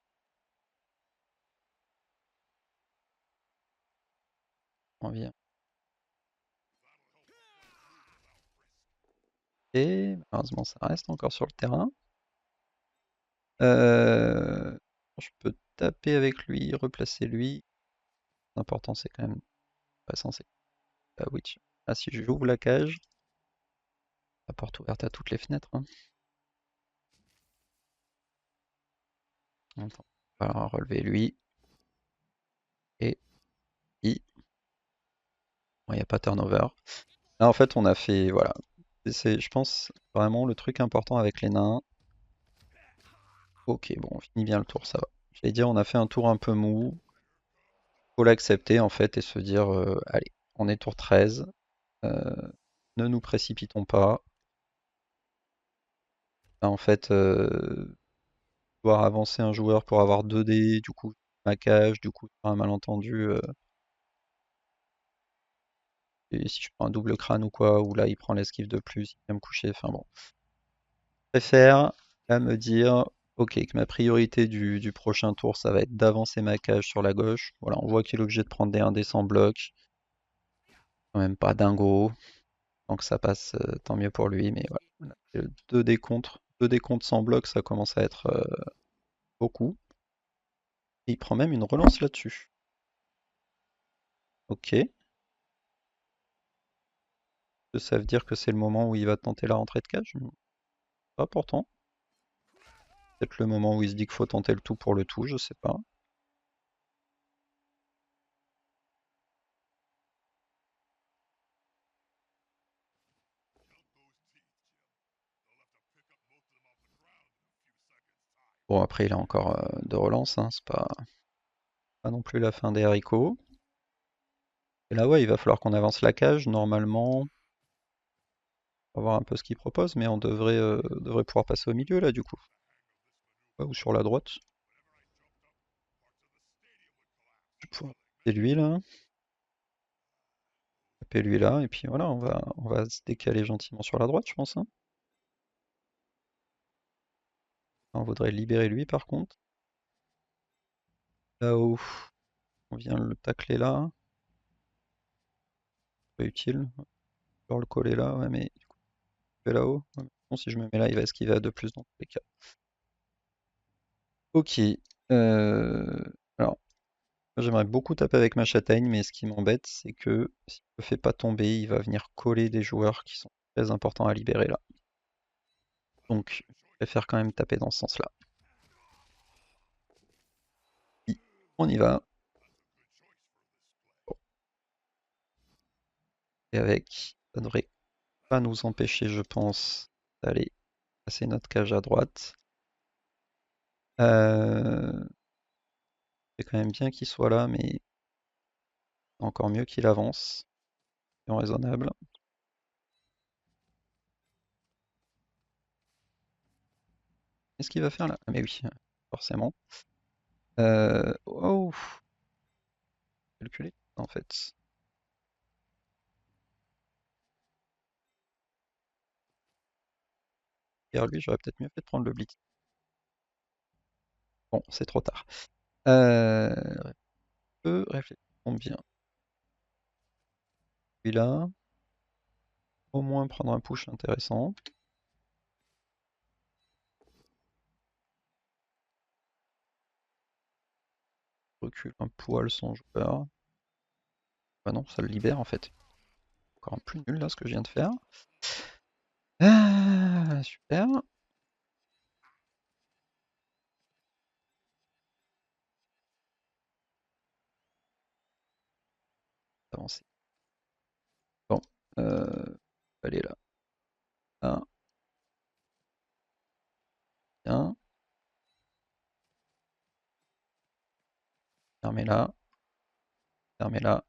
On vient. Et malheureusement, ça reste encore sur le terrain. Je peux taper avec lui, replacer lui. L'important, c'est quand même pas censé. Ah oui, ah, si j'ouvre la cage, la porte ouverte à toutes les fenêtres, hein. Attends. On va relever lui. Et I. Bon, il n'y a pas turnover. Là, en fait, on a fait. Voilà. C'est, je pense, vraiment le truc important avec les nains. Ok, bon, on finit bien le tour, ça va. J'allais dire, on a fait un tour un peu mou. Faut l'accepter, en fait, et se dire allez, on est tour 13. euh, ne nous précipitons pas. Là, en fait, devoir avancer un joueur pour avoir 2 dés, du coup, ma cage, du coup, sur un malentendu. Et si je prends un double crâne ou quoi, ou là il prend l'esquive de plus, il vient me coucher, enfin bon. Je préfère là me dire, ok, que ma priorité du prochain tour, ça va être d'avancer ma cage sur la gauche. Voilà, on voit qu'il est obligé de prendre des 1D sans bloc. Quand même pas dingo. Tant que ça passe, tant mieux pour lui, mais voilà. 2 décomptes sans bloc, ça commence à être beaucoup. Et il prend même une relance là-dessus. Ok. Ça veut dire que c'est le moment où il va tenter la rentrée de cage? Pas pourtant. Peut-être le moment où il se dit qu'il faut tenter le tout pour le tout, je sais pas. Bon, après, il a encore 2 relances, hein, c'est pas non plus la fin des haricots. Et là, ouais, il va falloir qu'on avance la cage. Normalement, on va voir un peu ce qu'il propose, mais on devrait pouvoir passer au milieu, là, du coup. Ouais, ou sur la droite. Je vais pouvoir taper lui, là. Taper lui, là. Et puis voilà, on va se décaler gentiment sur la droite, je pense, hein. On voudrait libérer lui, par contre. Là-haut, on vient le tacler là. Pas utile. On va le coller là, ouais, mais du coup, je vais là-haut. Ouais, bon, si je me mets là, il va esquiver à 2 plus dans tous les cas. Ok. Alors, j'aimerais beaucoup taper avec ma châtaigne, mais ce qui m'embête, c'est que s'il ne le fait pas tomber, il va venir coller des joueurs qui sont très importants à libérer là. Donc, je préfère quand même taper dans ce sens-là. Oui, on y va. Bon. Et avec, ça ne devrait pas nous empêcher, je pense, d'aller passer notre cage à droite. C'est quand même bien qu'il soit là, mais encore mieux qu'il avance. C'est raisonnable. Qu'est-ce qu'il va faire là? Ah, mais oui, forcément. Oh, calculer en fait. Vers lui, j'aurais peut-être mieux fait de prendre le blitz. Bon, c'est trop tard. Euh, peut réfléchir bien. Celui-là, au moins prendre un push intéressant. Recule un poil son joueur. Ah non, ça le libère en fait. Encore un plus nul là ce que je viens de faire. Ah, super. Avancer. Bon, allez là. Là, bien. Fermez là. Fermez là.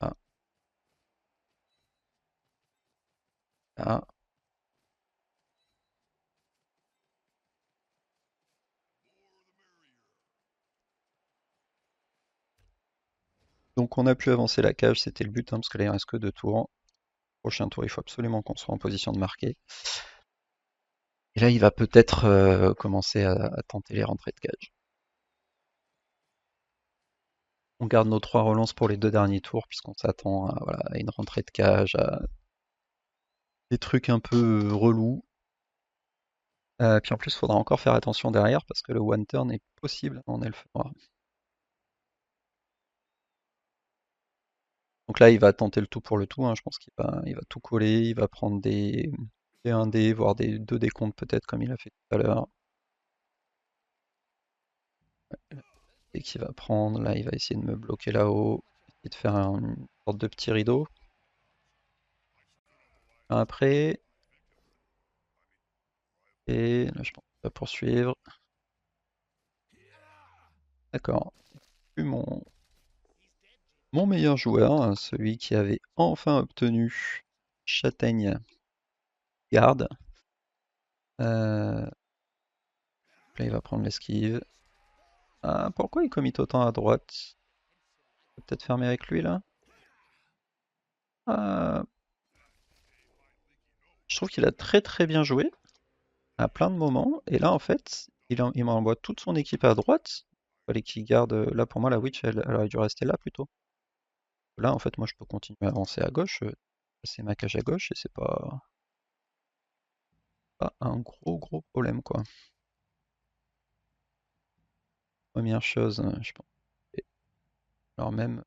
Là. Là. Donc on a pu avancer la cage, c'était le but, hein, parce que là il reste que 2 tours. Prochain tour, il faut absolument qu'on soit en position de marquer. Et là, il va peut-être commencer à tenter les rentrées de cage. On garde nos 3 relances pour les 2 derniers tours, puisqu'on s'attend à, voilà, à une rentrée de cage, à des trucs un peu relous. Puis en plus, il faudra encore faire attention derrière, parce que le one turn est possible en elfe noir. Donc là, il va tenter le tout pour le tout, hein. Je pense qu'il va tout coller, il va prendre des 1D, voire des 2 décomptes peut-être, comme il a fait tout à l'heure. Et qu'il va prendre, là, il va essayer de me bloquer là-haut, essayer de faire une sorte de petit rideau. Après, et là, je pense qu'il va poursuivre. D'accord. Plus mon meilleur joueur, hein, celui qui avait enfin obtenu Châtaigne garde. Là, il va prendre l'esquive. Ah, pourquoi il commit autant à droite? peut peut-être fermer avec lui là. Ah, je trouve qu'il a très très bien joué à plein de moments. Et là, en fait, il m'envoie toute son équipe à droite. Il fallait qu'il garde. Là, pour moi, la Witch, elle aurait dû rester là plutôt. Là, en fait, moi, je peux continuer à avancer à gauche. C'est ma cage à gauche et c'est pas un gros gros problème, quoi. Première chose, je pense. Et alors même.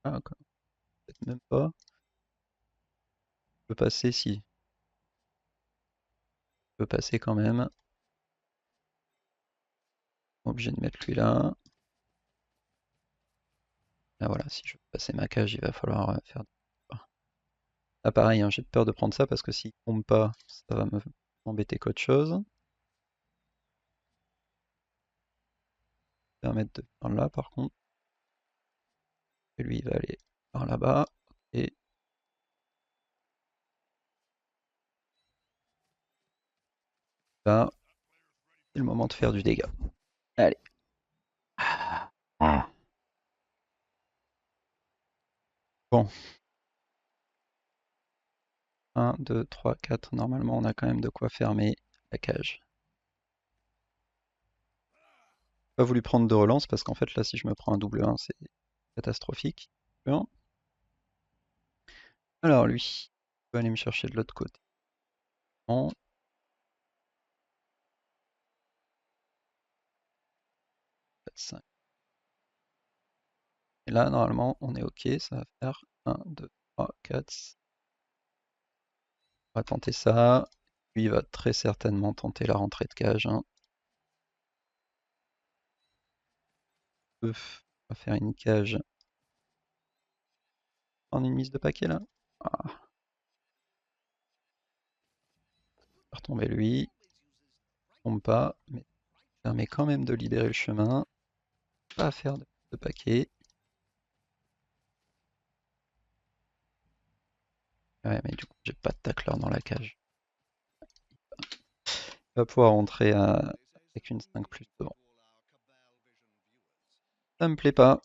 Ah, peut-être même pas. Je peux passer si. Je peux passer quand même. Obligé de mettre lui là. Là, voilà, si je veux passer ma cage, il va falloir faire. Ah, pareil, hein, j'ai peur de prendre ça parce que s'il tombe pas, ça va m'embêter qu'autre chose. Permettre de faire là par contre. Et lui, il va aller par là-bas. Et là, c'est le moment de faire du dégât. Allez. Ah. Bon. 1, 2, 3, 4. Normalement, on a quand même de quoi fermer la cage. Pas voulu prendre de relance parce qu'en fait, là, si je me prends un double 1, c'est catastrophique. Bon. Alors, lui, il va aller me chercher de l'autre côté. Bon. 4, 5. Et là, normalement, on est OK. Ça va faire 1, 2, 3, 4. On va tenter ça. Lui, il va très certainement tenter la rentrée de cage, hein. On va faire une cage. Prendre une mise de paquet là. Ah, faire tomber lui. Tombe pas, mais ça permet quand même de libérer le chemin. Pas faire de paquet. Ouais, mais du coup, j'ai pas de tacleur dans la cage. Il va pouvoir rentrer avec une 5 plus devant. Ça me plaît pas.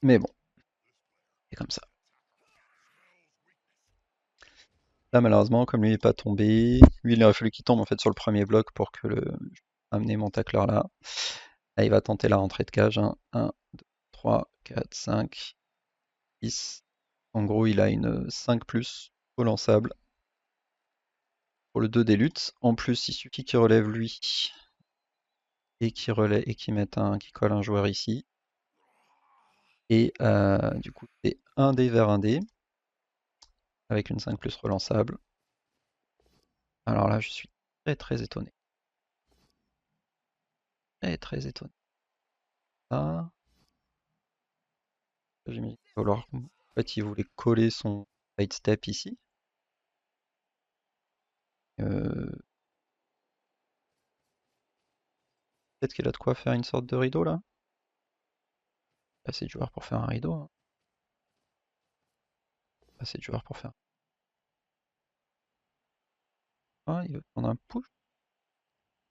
Mais bon, c'est comme ça. Là, malheureusement, comme lui n'est pas tombé, lui, il aurait fallu qu'il tombe en fait sur le premier bloc pour que je amener mon tacleur là. Là, il va tenter la rentrée de cage. 1, 2, 3, 4, 5, 6. En gros, il a une 5 plus relançable pour le 2 des luttes. En plus, il suffit qu'il relève lui et qu'il mette qu'il colle un joueur ici. Et du coup, c'est un dé vers un dé avec une 5 plus relançable. Alors là, je suis très très étonné. Très très étonné. Ah, j'imagine qu'il va falloir. En fait, il voulait coller son side step ici. Euh, Peut-être qu'il a de quoi faire une sorte de rideau là. Assez de joueurs pour faire un rideau, hein. Assez de joueurs pour faire. Ah, il veut prendre un push.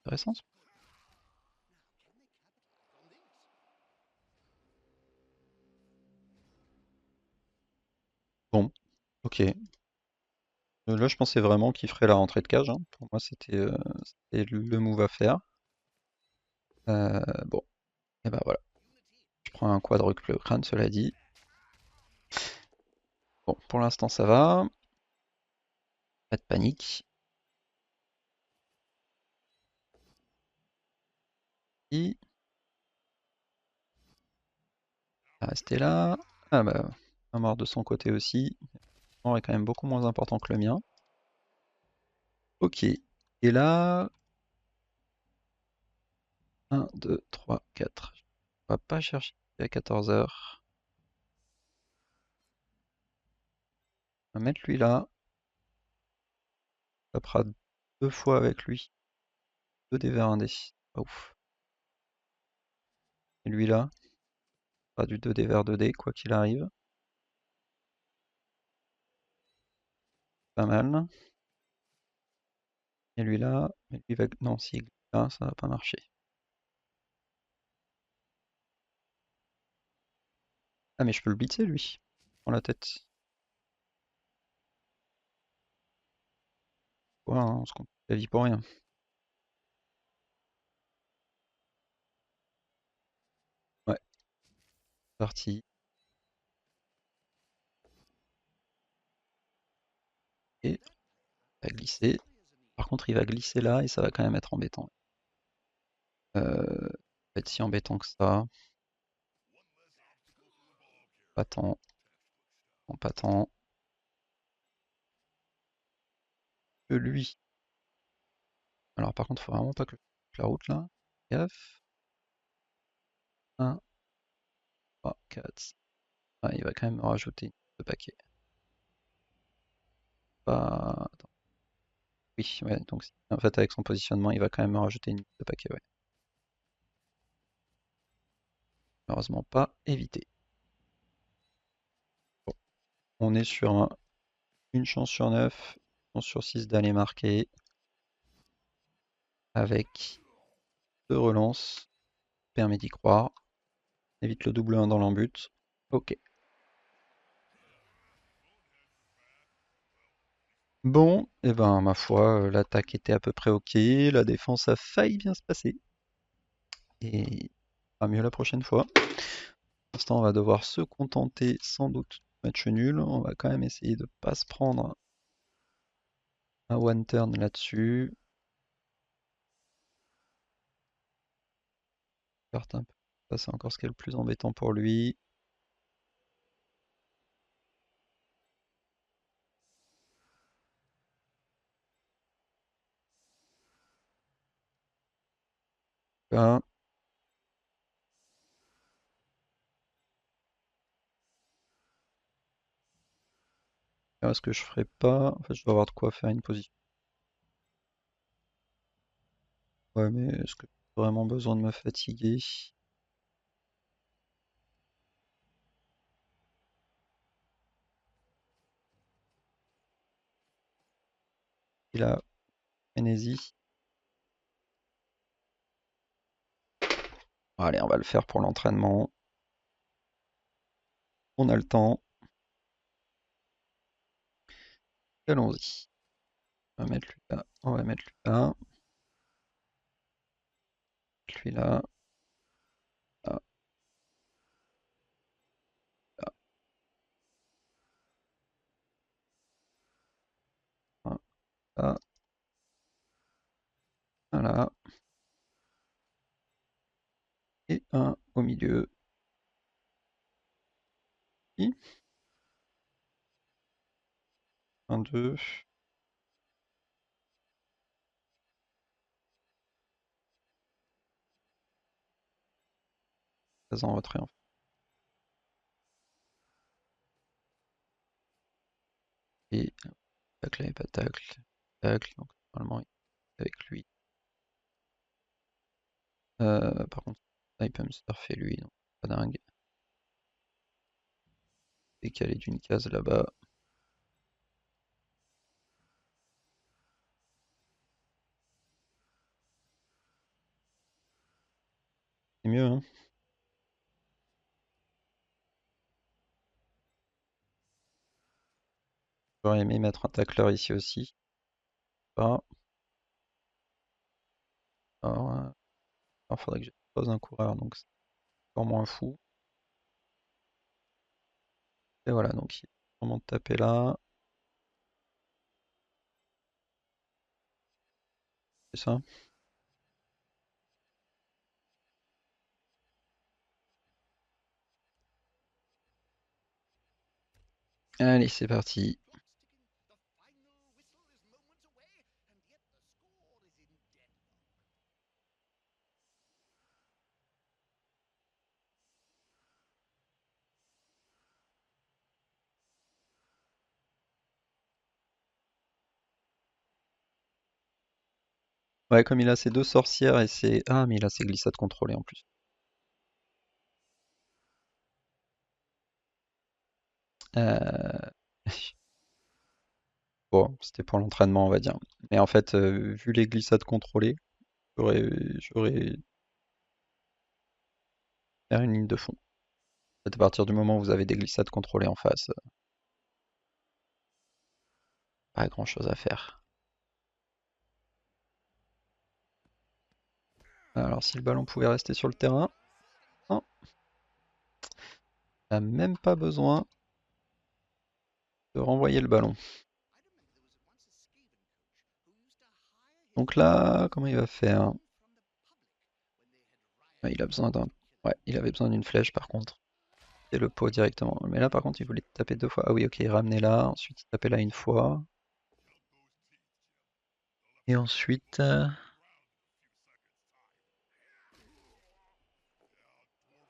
Intéressant. Bon, ok. Là, je pensais vraiment qu'il ferait la rentrée de cage, hein. Pour moi, c'était le move à faire. Bon, et ben voilà. Je prends un quadruple crâne, cela dit. Bon, pour l'instant, ça va. Pas de panique. Il va rester là. Ah bah, un mort de son côté aussi. Le est quand même beaucoup moins important que le mien. Ok. Et là, 1, 2, 3, 4. On va pas chercher à 14 heures. On va mettre lui là. Ça fera deux fois avec lui. 2 dés vers un dé. Pas ouf. Et lui là, pas du 2 dés vers 2 dés, quoi qu'il arrive. Pas mal. Et lui là, mais lui va. Non, si là, ça va pas marcher. Ah, mais je peux le blitzer, lui. Dans la tête. Voilà, hein, on se complique la vie pour rien. Ouais, parti. Et il va glisser. Par contre, il va glisser là et ça va quand même être embêtant. Ça va être si embêtant que ça. Pas tant. Non, pas tant. Que lui. Alors par contre, faut vraiment pas que je la route là. Gaffe. 1, 3, 4. Ah, il va quand même me rajouter deux paquets. Pas... Attends. Oui, ouais, donc en fait avec son positionnement, il va quand même me rajouter une de paquets, ouais. Heureusement pas évité. Bon, on est sur une chance sur 9, une chance sur 6 d'aller marquer avec deux relances. Permet d'y croire. Évite le double 1 dans l'embut. Ok. Bon, et ben ma foi, l'attaque était à peu près ok, la défense a failli bien se passer. Et pas mieux la prochaine fois. Pour l'instant, on va devoir se contenter sans doute de match nul. On va quand même essayer de pas se prendre un one turn là-dessus. Carte un peu. Ça, c'est encore ce qui est le plus embêtant pour lui. Là, ce que je ferai pas. En fait, je dois avoir de quoi faire une position. Ouais, mais est-ce que j'ai vraiment besoin de me fatiguer? Il a frénésie. Allez, on va le faire pour l'entraînement. On a le temps. Allons-y. On va mettre lui là. On va mettre lui là. Lui là. Là, là, là, là, là. Et un au milieu. Et un, deux. Pas en retrait en fait. Et tacle et pas tacle. Tacle. Donc normalement, il est avec lui. Par contre, là, il peut me surfer lui. Donc pas dingue. Décalé d'une case là-bas. C'est mieux, hein. J'aurais aimé mettre un tacleur ici aussi. Pas. Alors, il faudrait que je pose un coureur, donc c'est encore moins fou. Et voilà, donc il va vraiment taper là. C'est ça. Allez, c'est parti. Ouais, comme il a ses deux sorcières et ses... Ah, mais il a ses glissades contrôlées en plus. Euh, Bon, c'était pour l'entraînement, on va dire. Mais en fait, vu les glissades contrôlées, j'aurais faire une ligne de fond. À partir du moment où vous avez des glissades contrôlées en face, pas grand chose à faire. Alors si le ballon pouvait rester sur le terrain, non, on n'a même pas besoin de renvoyer le ballon. Donc là, comment il va faire? Ouais, il a besoin d'un. Ouais, il avait besoin d'une flèche par contre. Et le pot directement. Mais là par contre il voulait taper deux fois. Ah oui, ok, il ramenait là, ensuite il tapait là une fois. Et ensuite.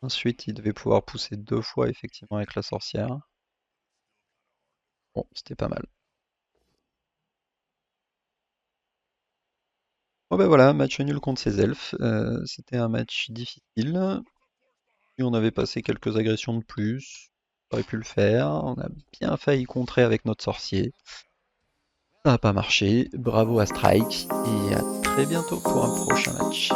Ensuite il devait pouvoir pousser deux fois effectivement avec la sorcière. Bon, c'était pas mal. Bon ben voilà, match nul contre ces elfes. C'était un match difficile. Et on avait passé quelques agressions de plus. On aurait pu le faire. On a bien failli contrer avec notre sorcier. Ça n'a pas marché. Bravo à Strike. Et à très bientôt pour un prochain match.